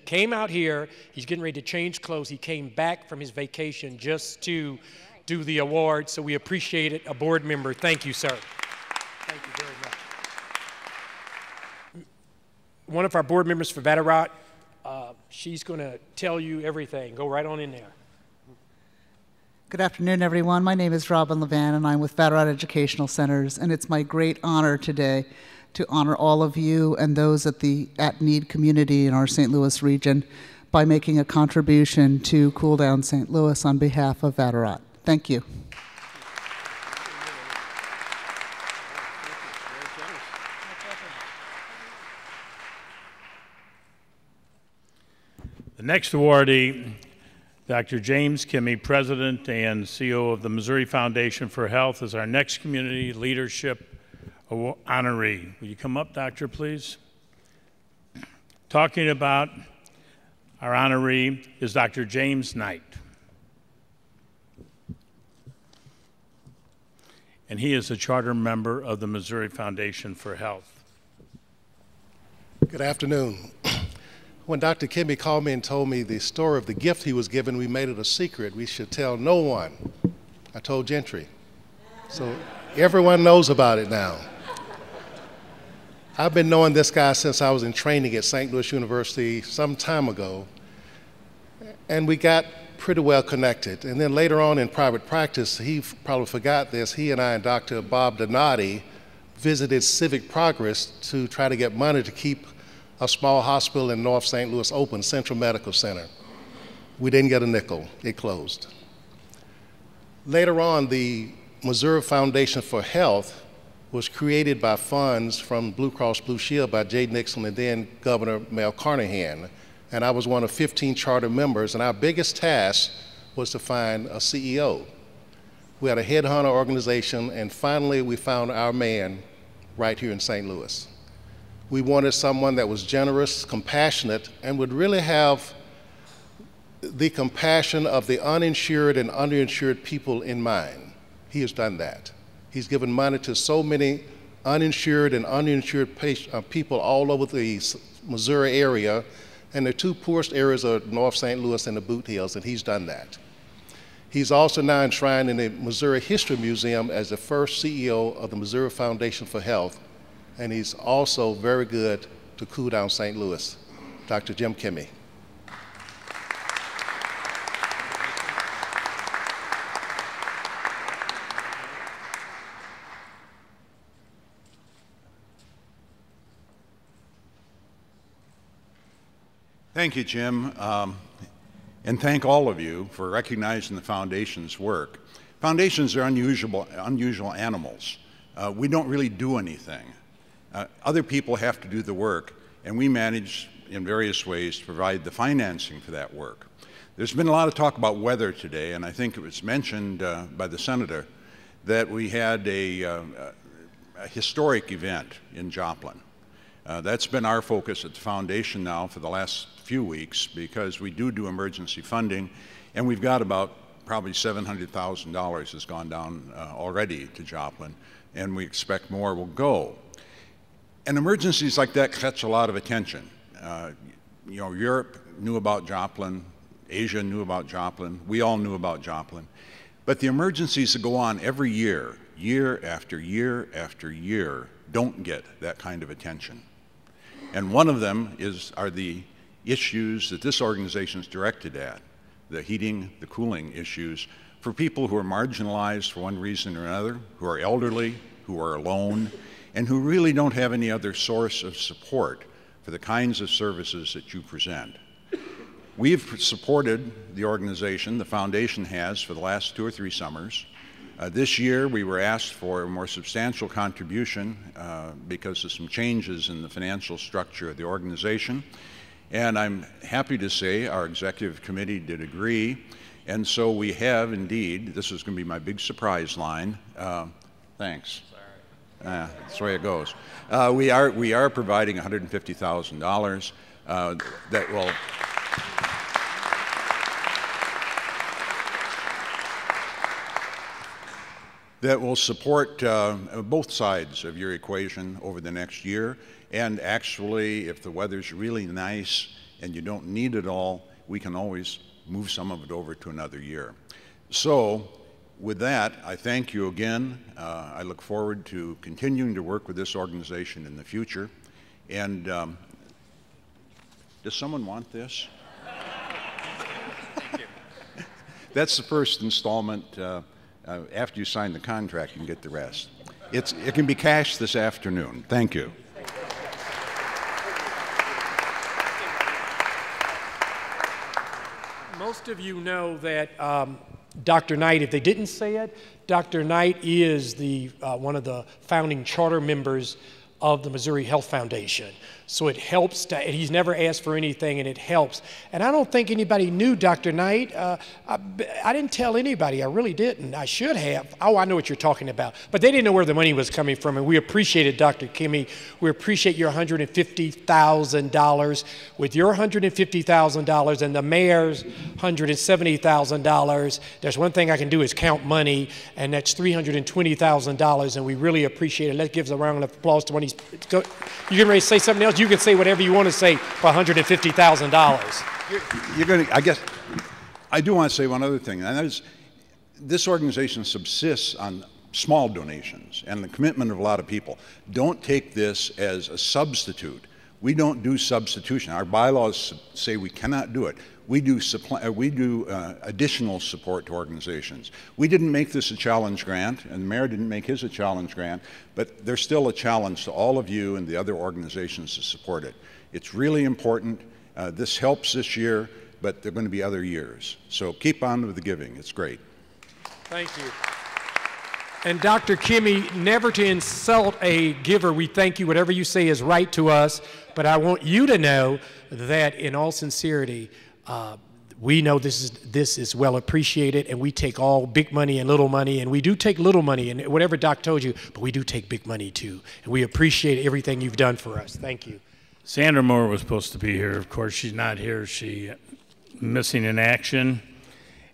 came out here. He's getting ready to change clothes. He came back from his vacation just to do the award, so we appreciate it. A board member, thank you, sir. Thank you very much. One of our board members for Vatterott, she's going to tell you everything. Go right on in there. Good afternoon, everyone. My name is Robin Levan, and I'm with Vatterott Educational Centers, and it's my great honor today to honor all of you and those at the at-need community in our St. Louis region by making a contribution to Cool Down St. Louis on behalf of Vatterott. Thank you. The next awardee Dr. James Kimmey, President and CEO of the Missouri Foundation for Health, is our next Community Leadership honoree. Will you come up, Doctor, please? Talking about our honoree is Dr. James Knight. And he is a charter member of the Missouri Foundation for Health. Good afternoon. When Dr. Kimmey called me and told me the story of the gift he was given, we made it a secret. We should tell no one. I told Gentry. So everyone knows about it now. I've been knowing this guy since I was in training at St. Louis University some time ago, and we got pretty well connected. And then later on in private practice, he probably forgot this, he and I and Dr. Bob Donati visited Civic Progress to try to get money to keep a small hospital in North St. Louis open, Central Medical Center. We didn't get a nickel, it closed. Later on, the Missouri Foundation for Health was created by funds from Blue Cross Blue Shield by Jay Nixon and then Governor Mel Carnahan. And I was one of 15 charter members, and our biggest task was to find a CEO. We had a headhunter organization, and finally we found our man right here in St. Louis. We wanted someone that was generous, compassionate, and would really have the compassion of the uninsured and underinsured people in mind. He has done that. He's given money to so many uninsured and underinsured people all over the Missouri area, and the two poorest areas are North St. Louis and the Boot Hills, and he's done that. He's also now enshrined in the Missouri History Museum as the first CEO of the Missouri Foundation for Health, and he's also very good to cool down St. Louis. Dr. Jim Kimmey. Thank you, Jim, and thank all of you for recognizing the Foundation's work. Foundations are unusual animals. We don't really do anything. Other people have to do the work, and we manage in various ways to provide the financing for that work. There's been a lot of talk about weather today, and I think it was mentioned by the Senator that we had a historic event in Joplin. That's been our focus at the Foundation now for the last few weeks because we do emergency funding, and we've got about probably $700,000 has gone down already to Joplin, and we expect more will go. And emergencies like that catch a lot of attention. You know, Europe knew about Joplin, Asia knew about Joplin, we all knew about Joplin. But the emergencies that go on every year, year after year after year, don't get that kind of attention. And one of them are the issues that this organization is directed at, the heating, the cooling issues for people who are marginalized for one reason or another, who are elderly, who are alone, and who really don't have any other source of support for the kinds of services that you present. We've supported the organization, the Foundation has, for the last 2 or 3 summers. This year we were asked for a more substantial contribution because of some changes in the financial structure of the organization. And I'm happy to say our executive committee did agree. And so we have indeed, this is going to be my big surprise line. Thanks. That's the way it goes. We are providing $150,000 that will support both sides of your equation over the next year. And actually, if the weather's really nice and you don't need it all, we can always move some of it over to another year. So with that, I thank you again. I look forward to continuing to work with this organization in the future. And does someone want this? Thank you. That's the first installment. After you sign the contract, you can get the rest. It can be cashed this afternoon. Thank you. Most of you know that Dr. Knight, if they didn't say it, Dr. Knight is one of the founding charter members of the Missouri Health Foundation. So it helps, he's never asked for anything, and it helps. And I don't think anybody knew Dr. Knight. I didn't tell anybody, I really didn't. I should have. Oh, I know what you're talking about. But they didn't know where the money was coming from, and we appreciated Dr. Kimmey. We appreciate your $150,000. With your $150,000 and the mayor's $170,000, there's one thing I can do is count money, and that's $320,000, and we really appreciate it. Let's give a round of applause to Monies. You're getting ready to say something else? You can say whatever you want to say for $150,000. You're going to, I guess, I do want to say one other thing, and that is this organization subsists on small donations and the commitment of a lot of people. Don't take this as a substitute. We don't do substitution. Our bylaws say we cannot do it. We do additional support to organizations. We didn't make this a challenge grant, and the mayor didn't make his a challenge grant, but there's still a challenge to all of you and the other organizations to support it. It's really important. This helps this year, but there are going to be other years. So keep on with the giving. It's great. Thank you. And Dr. Kimmey, never to insult a giver, we thank you. Whatever you say is right to us, but I want you to know that in all sincerity, we know this is well appreciated, and we take all big money and little money, and we do take little money, and whatever Doc told you, but we do take big money too, and we appreciate everything you've done for us. Thank you. Sandra Moore was supposed to be here. Of course, she's not here. She's missing in action,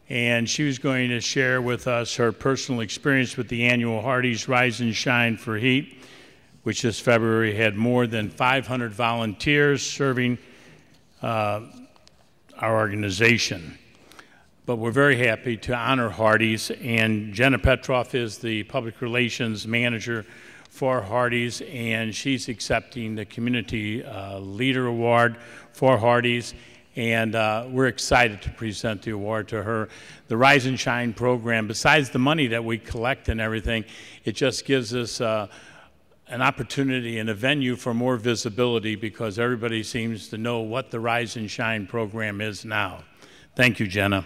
and she was going to share with us her personal experience with the annual Hardee's Rise and Shine for Heat, which this February had more than 500 volunteers serving our organization. But we're very happy to honor Hardee's, and Jenna Petroff is the public relations manager for Hardee's, and she's accepting the Community Leader Award for Hardee's, and we're excited to present the award to her. The Rise and Shine program, besides the money that we collect and everything, it just gives us an opportunity and a venue for more visibility, because everybody seems to know what the Rise and Shine program is now. Thank you, Jenna.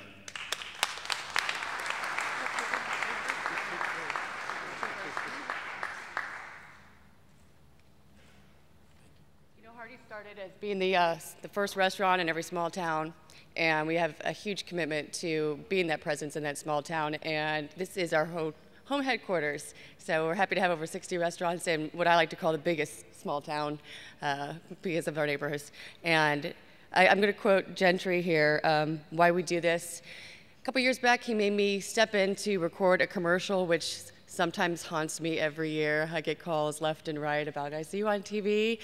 You know, Hardee's started as being the first restaurant in every small town, and we have a huge commitment to being that presence in that small town, and this is our home headquarters. So we're happy to have over 60 restaurants in what I like to call the biggest small town because of our neighborhoods. And I'm going to quote Gentry here, why we do this. A couple years back, he made me step in to record a commercial, which sometimes haunts me every year. I get calls left and right about, I see you on TV,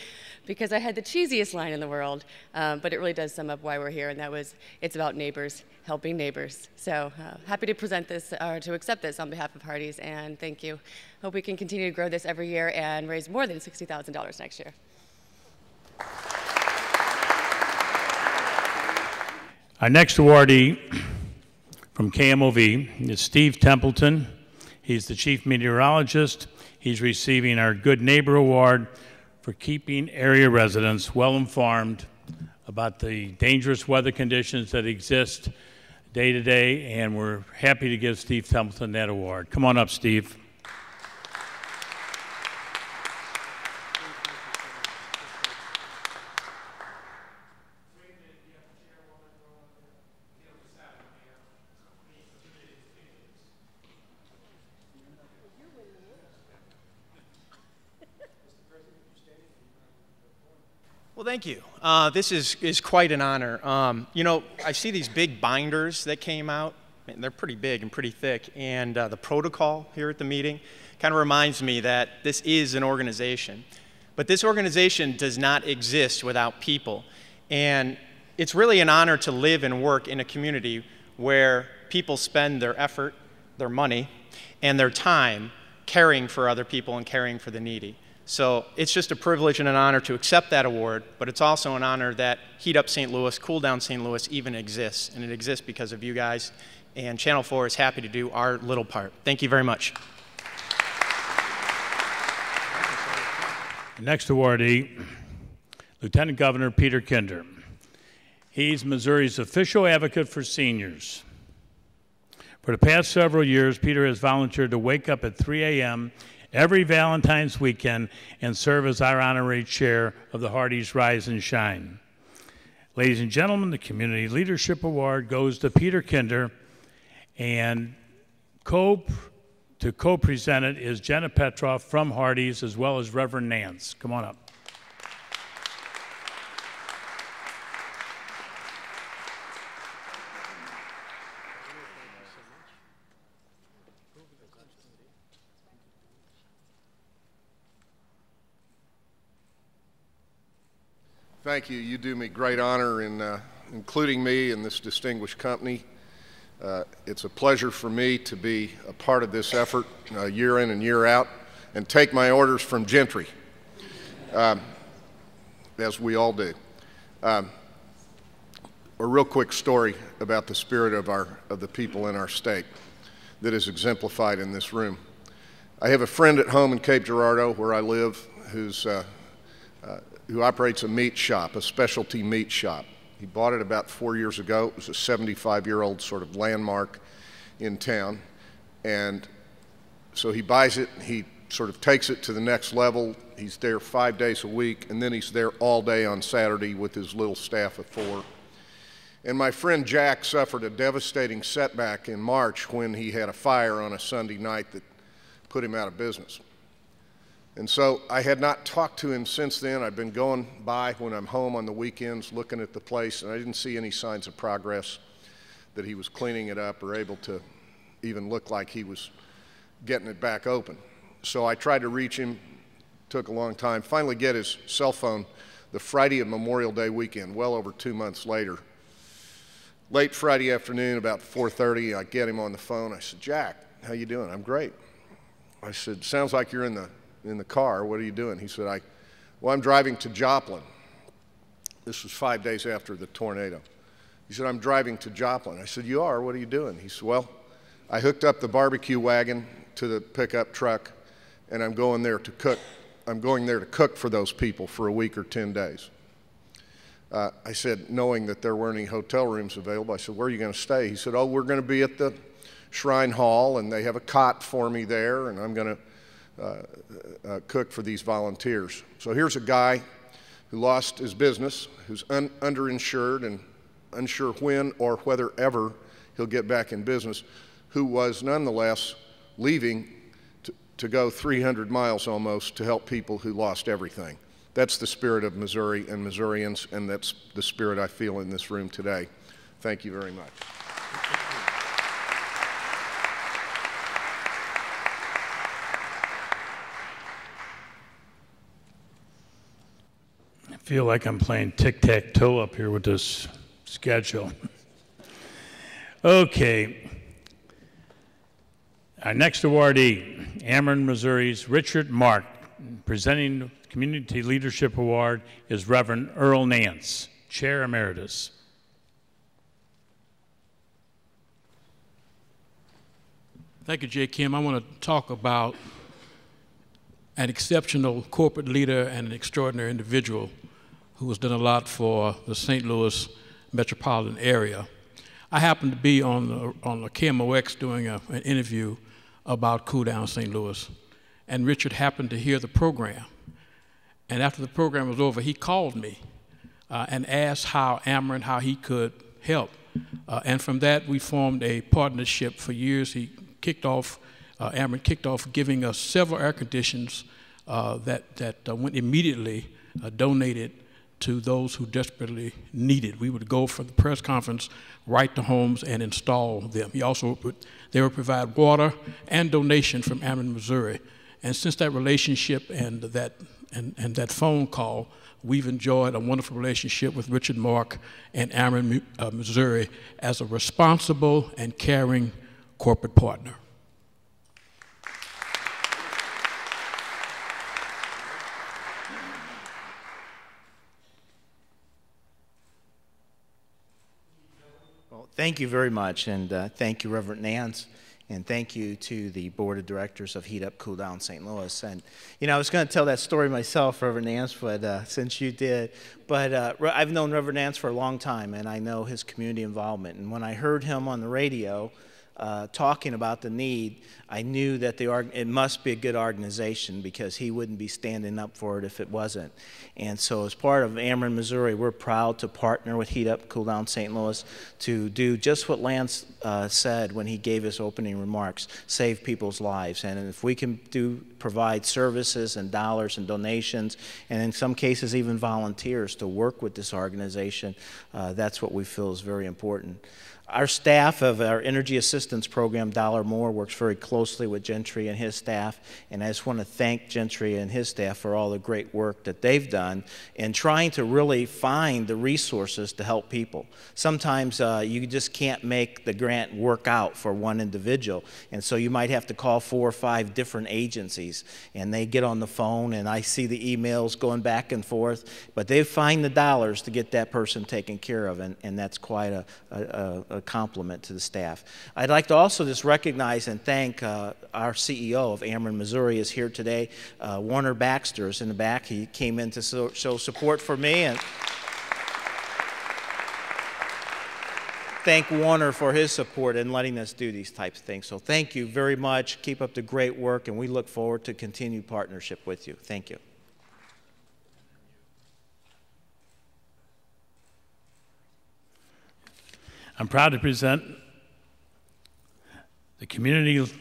because I had the cheesiest line in the world. But it really does sum up why we're here, and that was, it's about neighbors, helping neighbors. So happy to present this, or to accept this on behalf of Hardee's, and thank you. Hope we can continue to grow this every year and raise more than $60,000 next year. Our next awardee from KMOV is Steve Templeton. He's the Chief Meteorologist. He's receiving our Good Neighbor Award for keeping area residents well informed about the dangerous weather conditions that exist day to day, and we're happy to give Steve Templeton that award. Come on up, Steve. Well, thank you. This is quite an honor. You know, I see these big binders that came out, and they're pretty big and pretty thick, and the protocol here at the meeting kind of reminds me that this is an organization. But this organization does not exist without people. And it's really an honor to live and work in a community where people spend their effort, their money, and their time caring for other people and caring for the needy. So it's just a privilege and an honor to accept that award, but it's also an honor that Heat Up St. Louis, Cool Down St. Louis even exists, and it exists because of you guys, and Channel 4 is happy to do our little part. Thank you very much. Next awardee, Lieutenant Governor Peter Kinder. He's Missouri's official advocate for seniors. For the past several years, Peter has volunteered to wake up at 3 a.m. every Valentine's weekend and serve as our honorary chair of the Hardee's Rise and Shine. Ladies and gentlemen, the Community Leadership Award goes to Peter Kinder, and to co-present it is Jenna Petroff from Hardee's, as well as Reverend Nance. Come on up. Thank you. You do me great honor in including me in this distinguished company. It's a pleasure for me to be a part of this effort year in and year out and take my orders from Gentry, as we all do. A real quick story about the spirit of the people in our state that is exemplified in this room. I have a friend at home in Cape Girardeau, where I live, who operates a meat shop, a specialty meat shop. He bought it about 4 years ago. It was a 75-year-old sort of landmark in town. And so he buys it, he sort of takes it to the next level. He's there 5 days a week, and then he's there all day on Saturday with his little staff of 4. And my friend Jack suffered a devastating setback in March when he had a fire on a Sunday night that put him out of business. And so I had not talked to him since then. I've been going by when I'm home on the weekends looking at the place, and I didn't see any signs of progress that he was cleaning it up or able to even look like he was getting it back open. So I tried to reach him, took a long time, finally get his cell phone the Friday of Memorial Day weekend, well over 2 months later. Late Friday afternoon, about 4:30, I get him on the phone. I said, "Jack, how you doing?" "I'm great." I said, "Sounds like you're in the car. What are you doing?" He said, "Well, I'm driving to Joplin." This was 5 days after the tornado. He said, "I'm driving to Joplin." I said, "You are? What are you doing?" He said, "Well, I hooked up the barbecue wagon to the pickup truck, and I'm going there to cook. I'm going there to cook for those people for a week or 10 days. I said, knowing that there weren't any hotel rooms available, I said, "Where are you going to stay?" He said, "Oh, we're going to be at the Shrine Hall, and they have a cot for me there, and I'm going to cook for these volunteers." So here's a guy who lost his business, who's underinsured and unsure when or whether ever he'll get back in business, who was nonetheless leaving to go 300 miles almost to help people who lost everything. That's the spirit of Missouri and Missourians, and that's the spirit I feel in this room today. Thank you very much. I feel like I'm playing tic-tac-toe up here with this schedule. Okay. Our next awardee, Ameren, Missouri's Richard Mark. Presenting the Community Leadership Award is Reverend Earl Nance, Chair Emeritus. Thank you, J. Kim. I want to talk about an exceptional corporate leader and an extraordinary individual who has done a lot for the St. Louis metropolitan area. I happened to be on the KMOX doing an interview about Cool Down St. Louis, and Richard happened to hear the program. And after the program was over, he called me and asked how he could help. And from that, we formed a partnership for years. He kicked off, Ameren kicked off giving us several air conditioners that went immediately donated to those who desperately needed. We would go from the press conference right to homes and install them. They would provide water and donation from Ameren, Missouri. And since that relationship and that phone call, we've enjoyed a wonderful relationship with Richard Mark and Ameren, Missouri as a responsible and caring corporate partner. Well, thank you very much, and thank you, Reverend Nance, and thank you to the Board of Directors of Heat Up, Cool Down St. Louis. And, you know, I was going to tell that story myself, Reverend Nance, but since you did. But I've known Reverend Nance for a long time, and I know his community involvement. And when I heard him on the radio talking about the need, I knew that it must be a good organization because he wouldn't be standing up for it if it wasn't. And so as part of Ameren, Missouri, we're proud to partner with Heat Up, Cool Down St. Louis to do just what Lance said when he gave his opening remarks, save people's lives. And if we can provide services and dollars and donations, and in some cases even volunteers to work with this organization, that's what we feel is very important. Our staff of our Energy Assistance Program, Dollar More, works very closely with Gentry and his staff, and I just want to thank Gentry and his staff for all the great work that they've done in trying to really find the resources to help people. Sometimes you just can't make the grant work out for one individual, and so you might have to call 4 or 5 different agencies, and they get on the phone, and I see the emails going back and forth, but they find the dollars to get that person taken care of, and that's quite a compliment to the staff. I'd like to also just recognize and thank our CEO of Ameren, Missouri is here today. Warner Baxter is in the back. He came in to show support for me, and thank Warner for his support in letting us do these types of things. So thank you very much. Keep up the great work, and we look forward to continued partnership with you. Thank you. I'm proud to present the Community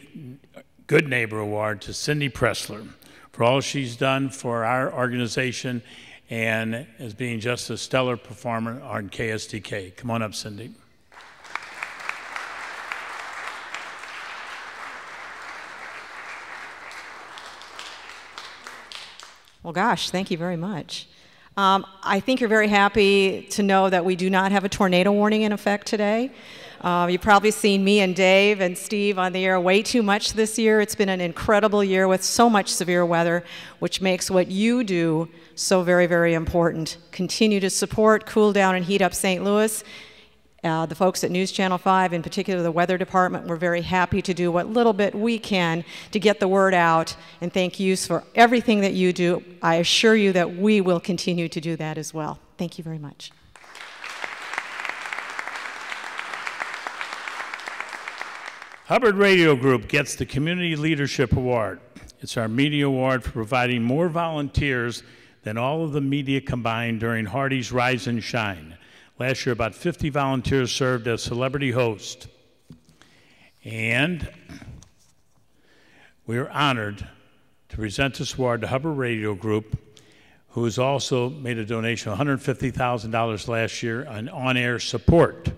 Good Neighbor Award to Cindy Pressler for all she's done for our organization and as being just a stellar performer on KSDK. Come on up, Cindy. Well, gosh, thank you very much. I think you're very happy to know that we do not have a tornado warning in effect today. You've probably seen me and Dave and Steve on the air way too much this year. It's been an incredible year with so much severe weather, which makes what you do so very, very important. Continue to support, cool down, and heat up St. Louis. The folks at News Channel 5, in particular the weather department, we're very happy to do what little bit we can to get the word out, and thank you for everything that you do. I assure you that we will continue to do that as well. Thank you very much. Hubbard Radio Group gets the Community Leadership Award. It's our media award for providing more volunteers than all of the media combined during Hardy's Rise and Shine. Last year, about 50 volunteers served as celebrity hosts. And we are honored to present this award to Hubbard Radio Group, who has also made a donation of $150,000 last year on air support.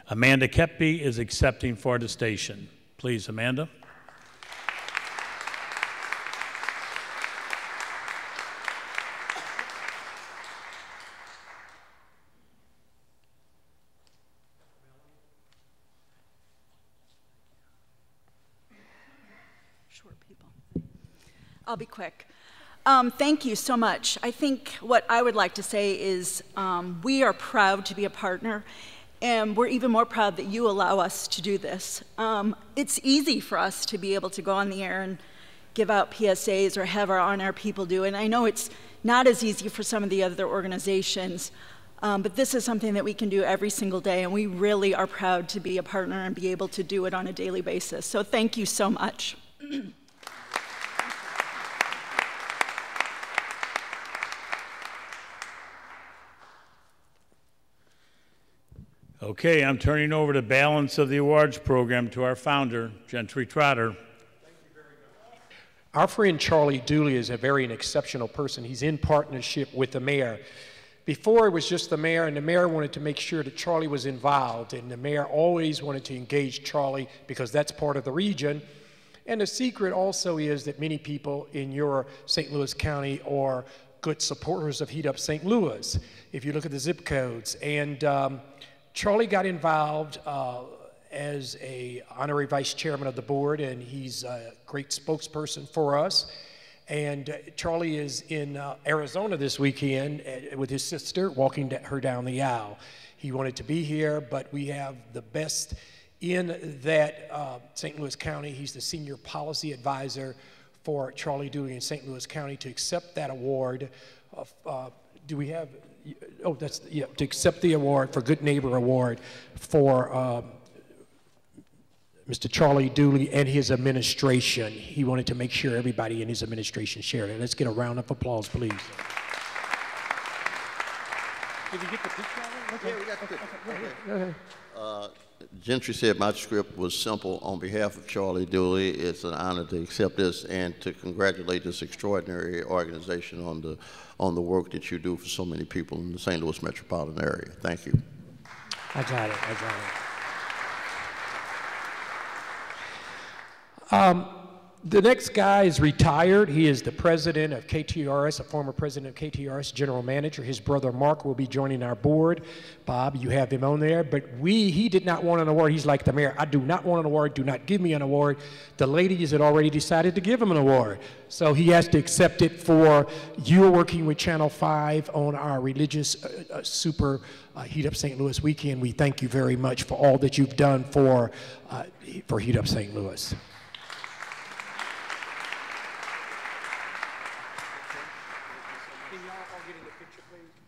Amanda Keppy is accepting for the station. Please, Amanda. I'll be quick. Thank you so much. I think what I would like to say is we are proud to be a partner, and we're even more proud that you allow us to do this. It's easy for us to be able to go on the air and give out PSAs or have our on-air people do, and I know it's not as easy for some of the other organizations, but this is something that we can do every single day, and we really are proud to be a partner and be able to do it on a daily basis. So thank you so much. Okay, I'm turning over the balance of the awards program to our founder, Gentry Trotter. Our friend Charlie Dooley is a very exceptional person. He's in partnership with the mayor. Before it was just the mayor, and the mayor wanted to make sure that Charlie was involved, and the mayor always wanted to engage Charlie because that's part of the region. And the secret also is that many people in your St. Louis County are good supporters of Heat Up St. Louis, if you look at the zip codes. And Charlie got involved as a honorary vice chairman of the board, and he's a great spokesperson for us. And Charlie is in Arizona this weekend with his sister, walking her down the aisle. He wanted to be here, but we have the best in that St. Louis County. He's the senior policy advisor for Charlie Dooley in St. Louis County to accept that award. Do we have? Oh, that's, yeah, to accept the award for Good Neighbor Award for Mr. Charlie Dooley and his administration. He wanted to make sure everybody in his administration shared it. Let's get a round of applause, please. Did you get the picture? Yeah, we got the picture. Go ahead. Gentry said my script was simple. On behalf of Charlie Dooley, it's an honor to accept this and to congratulate this extraordinary organization on the work that you do for so many people in the St. Louis metropolitan area. Thank you. I got it. The next guy is retired. He is the president of KTRS, a former president of KTRS, general manager. His brother Mark will be joining our board. Bob, you have him on there. But he did not want an award. He's like the mayor. I do not want an award. Do not give me an award. The ladies had already decided to give him an award. So he has to accept it for you working with Channel 5 on our religious super Heat Up St. Louis weekend. We thank you very much for all that you've done for Heat Up St. Louis.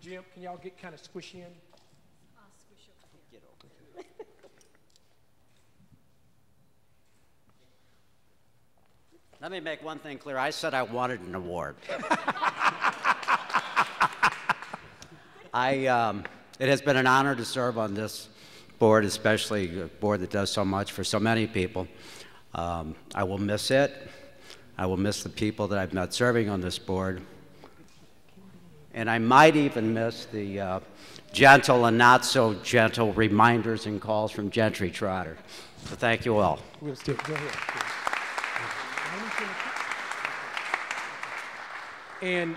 Jim, can y'all get kind of squishy in? Squish over here. Get over. Let me make one thing clear. I said I wanted an award. It has been an honor to serve on this board, especially a board that does so much for so many people. I will miss it. I will miss the people that I've met serving on this board. And I might even miss the gentle and not so gentle reminders and calls from Gentry Trotter. So thank you all. We'll still go ahead. And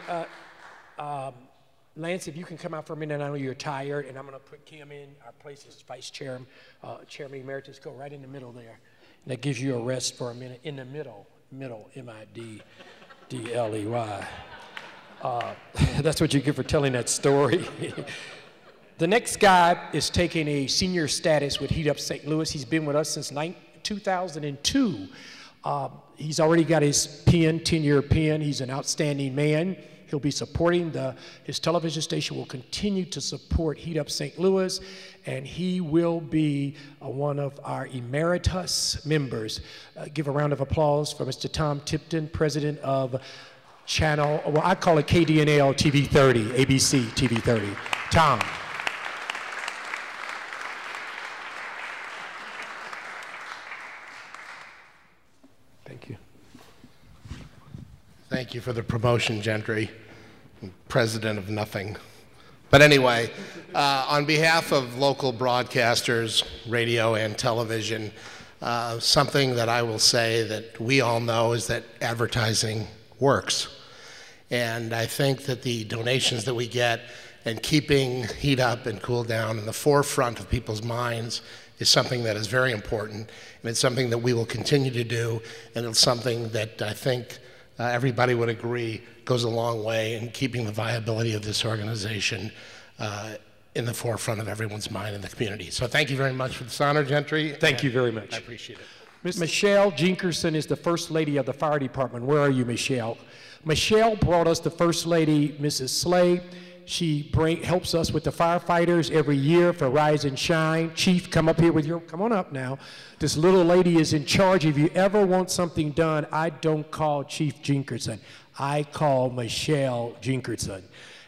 Lance, if you can come out for a minute, I know you're tired, and I'm going to put Kim in our place as vice chairman, Chairman Emeritus. Go right in the middle there. And that gives you a rest for a minute. In the middle, M-I-D-D-L-E-Y. That's what you get for telling that story. The next guy is taking a senior status with Heat Up St. Louis. He's been with us since 2002. He's already got his 10-year pin. He's an outstanding man. He'll be supporting his television station will continue to support Heat Up St. Louis, and he will be one of our Emeritus members. Give a round of applause for Mr. Tom Tipton, president of Channel, well, I call it KDNL TV 30, ABC TV 30. Tom. Thank you. Thank you for the promotion, Gentry. I'm president of nothing. But anyway, on behalf of local broadcasters, radio and television, something that I will say that we all know is that advertising works. And I think that the donations that we get and keeping Heat Up and Cool Down in the forefront of people's minds is something that is very important, and it's something that we will continue to do, and it's something that I think everybody would agree goes a long way in keeping the viability of this organization in the forefront of everyone's mind in the community. So thank you very much for this honor, Gentry. Thank you very much. I appreciate it. Ms. Michelle Jinkerson is the First Lady of the Fire Department. Where are you, Michelle? Michelle brought us the First Lady, Mrs. Slay. She helps us with the firefighters every year for Rise and Shine. Chief, come up here with your, come on up now. This little lady is in charge. If you ever want something done, I don't call Chief Jinkerson. I call Michelle Jinkerson.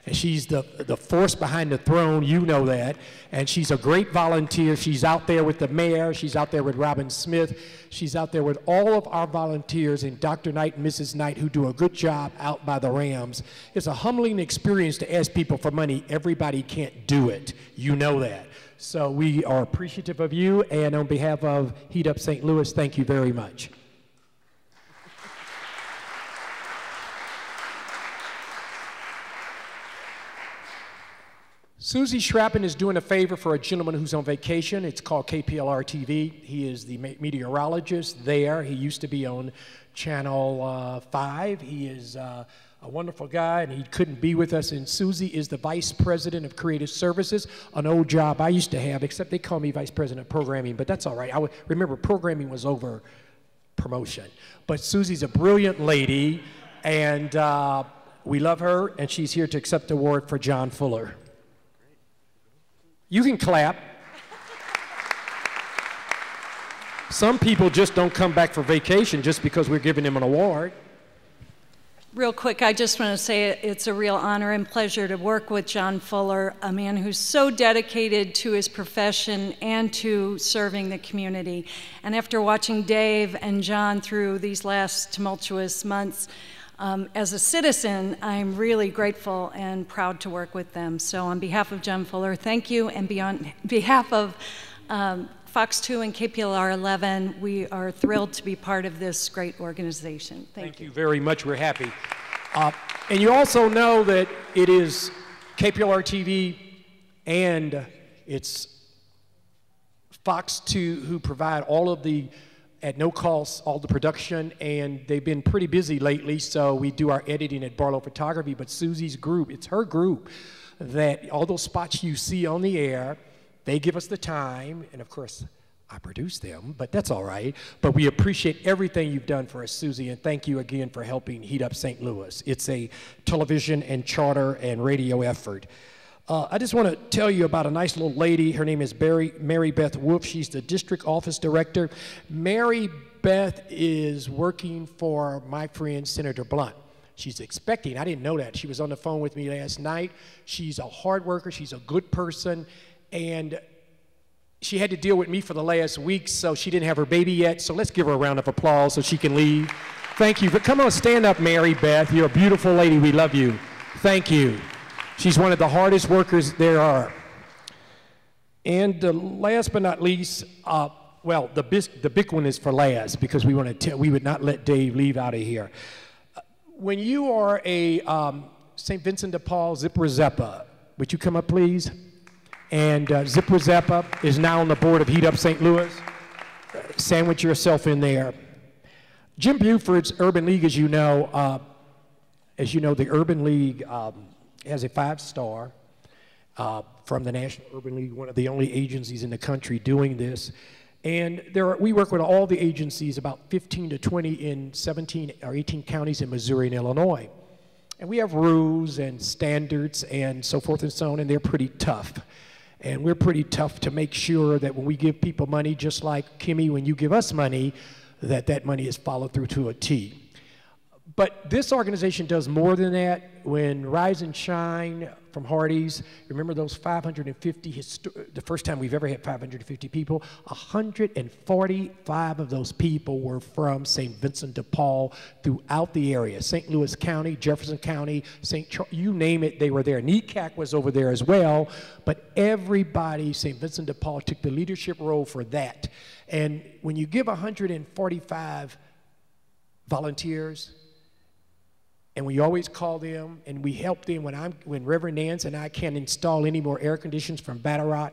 And she's the force behind the throne, you know that. And she's a great volunteer. She's out there with the mayor. She's out there with Robin Smith. She's out there with all of our volunteers and Dr. Knight and Mrs. Knight who do a good job out by the Rams. It's a humbling experience to ask people for money. Everybody can't do it. You know that. So we are appreciative of you. And on behalf of Heat Up St. Louis, thank you very much. Susie Schrappen is doing a favor for a gentleman who's on vacation. It's called KPLR TV. He is the meteorologist there. He used to be on Channel 5. He is a wonderful guy, and he couldn't be with us. And Susie is the Vice President of Creative Services, an old job I used to have, except they call me Vice President of Programming, but that's all right. Remember, programming was over promotion. But Susie's a brilliant lady, and we love her, and she's here to accept the award for John Fuller. You can clap. some people just don't come back for vacation just because we're giving them an award. Real quick, I just want to say it's a real honor and pleasure to work with John Fuller, a man who's so dedicated to his profession and to serving the community. And after watching Dave and John through these last tumultuous months, as a citizen, I'm really grateful and proud to work with them. So on behalf of John Fuller, thank you. And on behalf of Fox 2 and KPLR 11, we are thrilled to be part of this great organization. Thank you very much. We're happy. And you also know that it is KPLR TV and it's Fox 2 who provide all of the, at no cost, all the production, and they've been pretty busy lately, so we do our editing at Barlow Photography, but Susie's group, it's her group, that all those spots you see on the air, they give us the time, and of course, I produce them, but that's all right. But we appreciate everything you've done for us, Susie, and thank you again for helping heat up St. Louis. It's a television and charter and radio effort. I just want to tell you about a nice little lady. Her name is Mary Beth Wolf. She's the district office director. Mary Beth is working for my friend Senator Blunt. She's expecting, I didn't know that. She was on the phone with me last night. She's a hard worker. She's a good person. And she had to deal with me for the last week, so she didn't have her baby yet. So let's give her a round of applause so she can leave. Thank you. But come on, stand up, Mary Beth. You're a beautiful lady. We love you. Thank you. She's one of the hardest workers there are. And last but not least, well, the big one is for last because we would not let Dave leave out of here. When you are a St. Vincent de Paul Zipper Zeppa, would you come up, please? And Zipper Zappa is now on the board of Heat Up St. Louis. Sandwich yourself in there. Jim Buford's Urban League, as you know, the Urban League has a 5-star from the National Urban League, one of the only agencies in the country doing this. And we work with all the agencies, about 15 to 20 in 17 or 18 counties in Missouri and Illinois. And we have rules and standards and so forth and so on, and they're pretty tough. And we're pretty tough to make sure that when we give people money, just like Kimmey, when you give us money, that money is followed through to a T. But this organization does more than that. When Rise and Shine from Hardee's, remember those 550, the first time we've ever had 550 people, 145 of those people were from St. Vincent de Paul throughout the area. St. Louis County, Jefferson County, St. Charles, you name it, they were there. NECAC was over there as well, but everybody, St. Vincent de Paul took the leadership role for that. And when you give 145 volunteers, and we always call them and we help them when Reverend Nance and I can't install any more air conditions from Battarat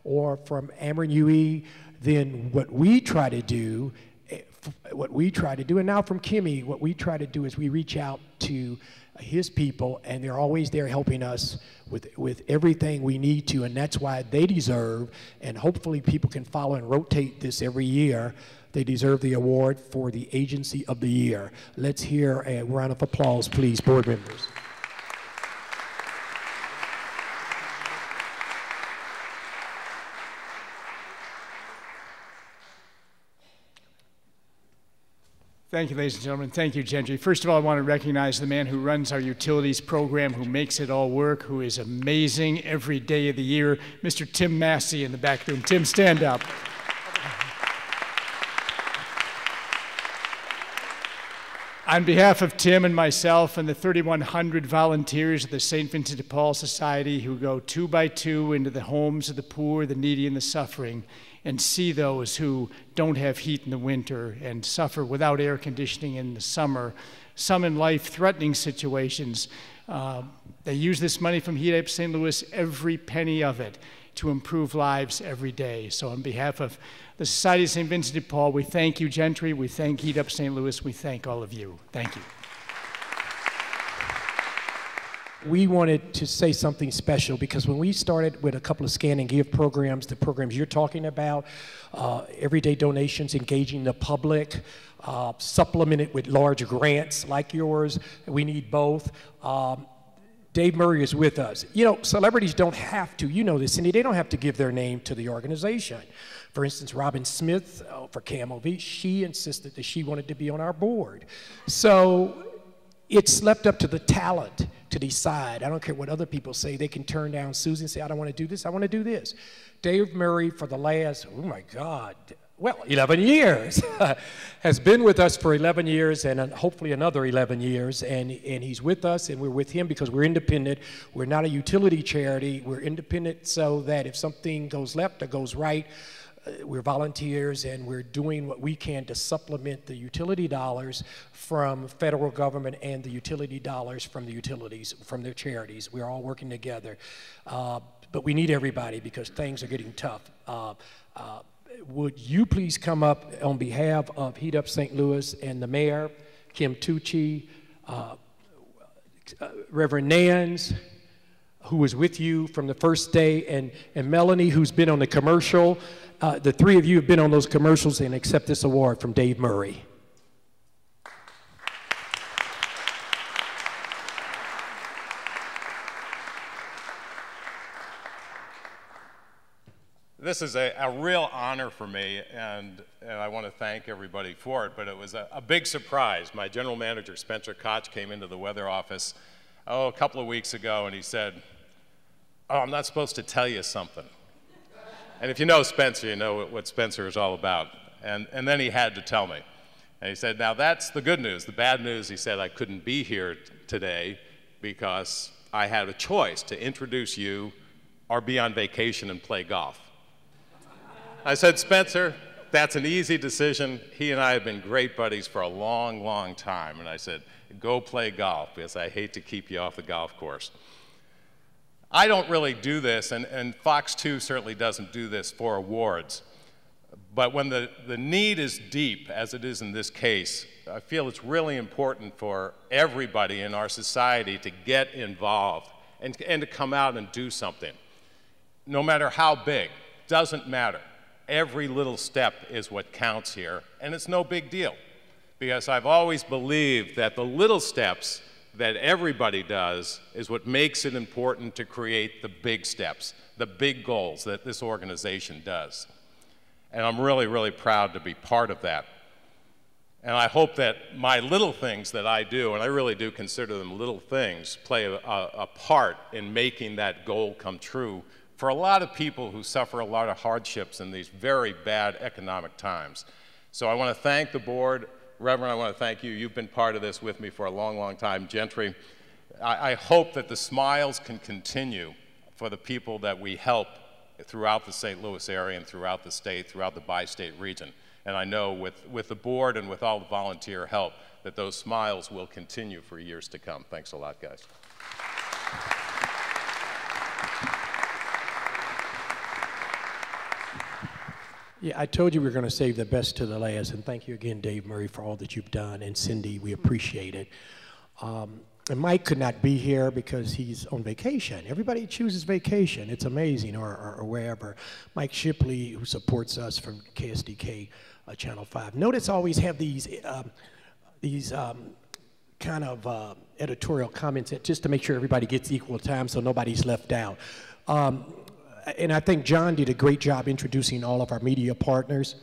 or from AmerenMO, then what we try to do, and now from Kimmey, what we try to do is we reach out to his people, and they're always there helping us with everything we need to, and that's why they deserve, and hopefully people can follow and rotate this every year. They deserve the award for the Agency of the Year. Let's hear a round of applause, please, board members. Thank you, ladies and gentlemen. Thank you, Gentry. First of all, I want to recognize the man who runs our utilities program, who makes it all work, who is amazing every day of the year, Mr. Tim Massey in the back room. Tim, stand up. On behalf of Tim and myself and the 3,100 volunteers of the St. Vincent de Paul Society who go 2 by 2 into the homes of the poor, the needy, and the suffering, and see those who don't have heat in the winter and suffer without air conditioning in the summer, some in life-threatening situations, they use this money from Heat Up St. Louis, every penny of it, to improve lives every day. So on behalf of the Society of St. Vincent de Paul, we thank you, Gentry. We thank Heat Up St. Louis. We thank all of you. Thank you. We wanted to say something special because when we started with a couple of scan and give programs, the programs you're talking about, everyday donations, engaging the public, supplemented with large grants like yours, we need both. Dave Murray is with us. You know, celebrities don't have to, you know this, Cindy, they don't have to give their name to the organization. For instance, Robin Smith for KMOV, she insisted that she wanted to be on our board. So it's left up to the talent to decide. I don't care what other people say. They can turn down Susie and say, I don't want to do this, I want to do this. Dave Murray for the last, oh my God, well, 11 years, has been with us for 11 years and hopefully another 11 years, and he's with us and we're with him because we're independent. We're not a utility charity. We're independent so that if something goes left or goes right, we're volunteers and we're doing what we can to supplement the utility dollars from federal government and the utility dollars from the utilities, from their charities. We're all working together. But we need everybody because things are getting tough. Would you please come up on behalf of Heat Up St. Louis and the mayor, Kim Tucci, Reverend Nance, who was with you from the first day, and Melanie, who's been on the commercial. The three of you have been on those commercials and accept this award from Dave Murray. This is a real honor for me, and I want to thank everybody for it, but it was a big surprise. My general manager, Spencer Koch, came into the weather office, a couple of weeks ago, and he said, oh, I'm not supposed to tell you something. And if you know Spencer, you know what Spencer is all about. And then he had to tell me. And he said, now that's the good news. The bad news, he said, I couldn't be here today because I had a choice to introduce you or be on vacation and play golf. I said, Spencer, that's an easy decision. He and I have been great buddies for a long, long time. And I said, go play golf because I hate to keep you off the golf course. I don't really do this, and Fox 2 certainly doesn't do this for awards. But when the need is deep, as it is in this case, I feel it's really important for everybody in our society to get involved and to come out and do something. No matter how big, doesn't matter. Every little step is what counts here, and it's no big deal. Because I've always believed that the little steps that everybody does is what makes it important to create the big steps, the big goals that this organization does. And I'm really, really proud to be part of that. And I hope that my little things that I do, and I really do consider them little things, play a part in making that goal come true for a lot of people who suffer a lot of hardships in these very bad economic times. So I want to thank the board. Reverend, I want to thank you. You've been part of this with me for a long, long time. Gentry, I hope that the smiles can continue for the people that we help throughout the St. Louis area and throughout the state, throughout the bi-state region. And I know with the board and with all the volunteer help that those smiles will continue for years to come. Thanks a lot, guys. Yeah, I told you we were going to save the best to the last, and thank you again, Dave Murray, for all that you've done, and Cindy, we appreciate it. And Mike could not be here because he's on vacation. Everybody chooses vacation. It's amazing, or wherever. Mike Shipley, who supports us from KSDK Channel 5. Notice always have these kind of editorial comments just to make sure everybody gets equal time so nobody's left out. And I think John did a great job introducing all of our media partners.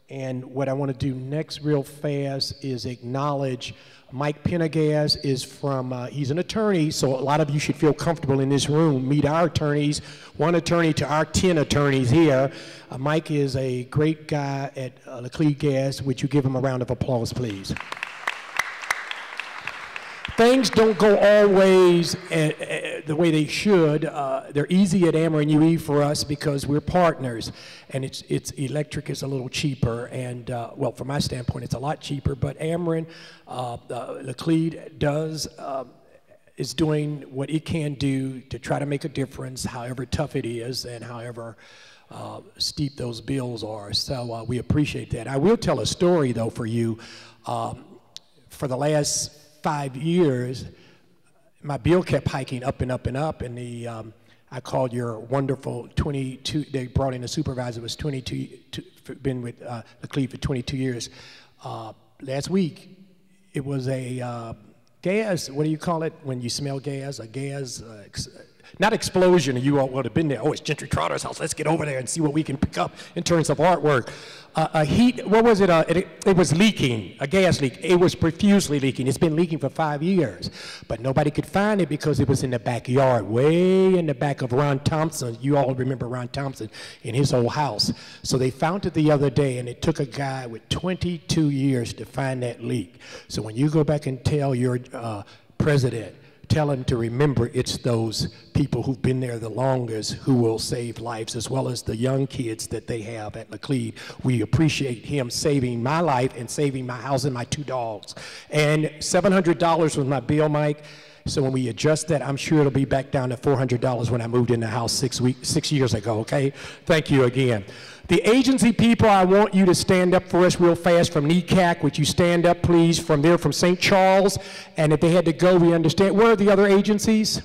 And what I want to do next real fast is acknowledge Mike Pendergast is from, he's an attorney, so a lot of you should feel comfortable in this room. Meet our attorneys, one attorney to our 10 attorneys here. Mike is a great guy at LeComb Gas. Would you give him a round of applause, please? Things don't go always the way they should. They're easy at AmerenMO for us because we're partners, and it's electric is a little cheaper, and well, from my standpoint, it's a lot cheaper. But LeComb is doing what it can do to try to make a difference, however tough it is, and however steep those bills are. So we appreciate that. I will tell a story though for you. For the last 5 years, my bill kept hiking up and up and up, and I called your wonderful 22, they brought in a supervisor who was 22, been with LeComb for 22 years. Last week, it was a gas, what do you call it when you smell gas? A gas, not explosion, you all would have been there. Oh, it's Gentry Trotter's house. Let's get over there and see what we can pick up in terms of artwork. A heat, what was it? It was leaking, a gas leak. It was profusely leaking. It's been leaking for 5 years, but nobody could find it because it was in the backyard, way in the back of Ron Thompson. You all remember Ron Thompson in his old house. So they found it the other day, and it took a guy with 22 years to find that leak. So when you go back and tell your president, tell him to remember it's those people who've been there the longest who will save lives, as well as the young kids that they have at LeComb. We appreciate him saving my life and saving my house and my 2 dogs. And $700 was my bill, Mike. So when we adjust that, I'm sure it'll be back down to $400 when I moved in the house 6 years ago, okay? Thank you again. The agency people, I want you to stand up for us real fast. From NECAC, would you stand up, please? From there, from St. Charles, and if they had to go, we understand. Where are the other agencies?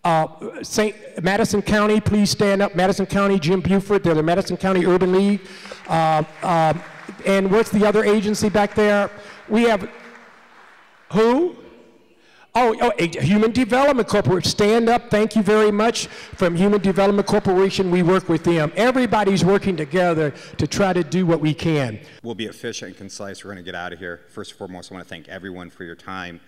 Madison County, please stand up. Madison County, Jim Buford, they're the Madison County Urban League. And what's the other agency back there? We have, who? Oh, Human Development Corporation, stand up, thank you very much. From Human Development Corporation, we work with them. Everybody's working together to try to do what we can. We'll be efficient and concise. We're going to get out of here. First and foremost, I want to thank everyone for your time.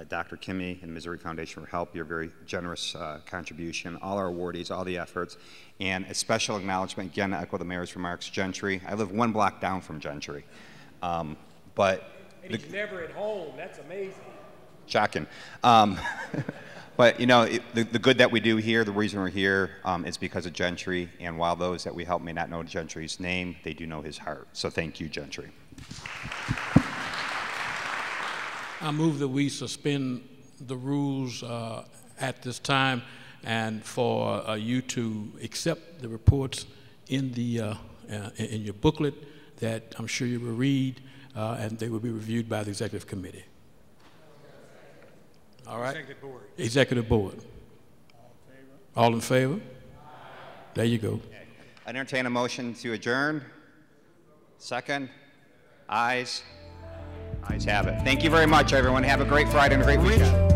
Dr. Kimmey and Missouri Foundation for help, your very generous contribution, all our awardees, all the efforts, and a special acknowledgement, again, to echo the mayor's remarks, Gentry. I live 1 block down from Gentry. And he's never at home, that's amazing. Shocking. But, you know, the good that we do here, the reason we're here is because of Gentry, and while those that we help may not know Gentry's name, they do know his heart. So thank you, Gentry. I move that we suspend the rules at this time, and for you to accept the reports in your booklet that I'm sure you will read, and they will be reviewed by the Executive Committee. All right. Executive Board. Executive Board. All in favor? There you go. I entertain a motion to adjourn. Second. Ayes. Ayes have it. Thank you very much, everyone. Have a great Friday and a great weekend.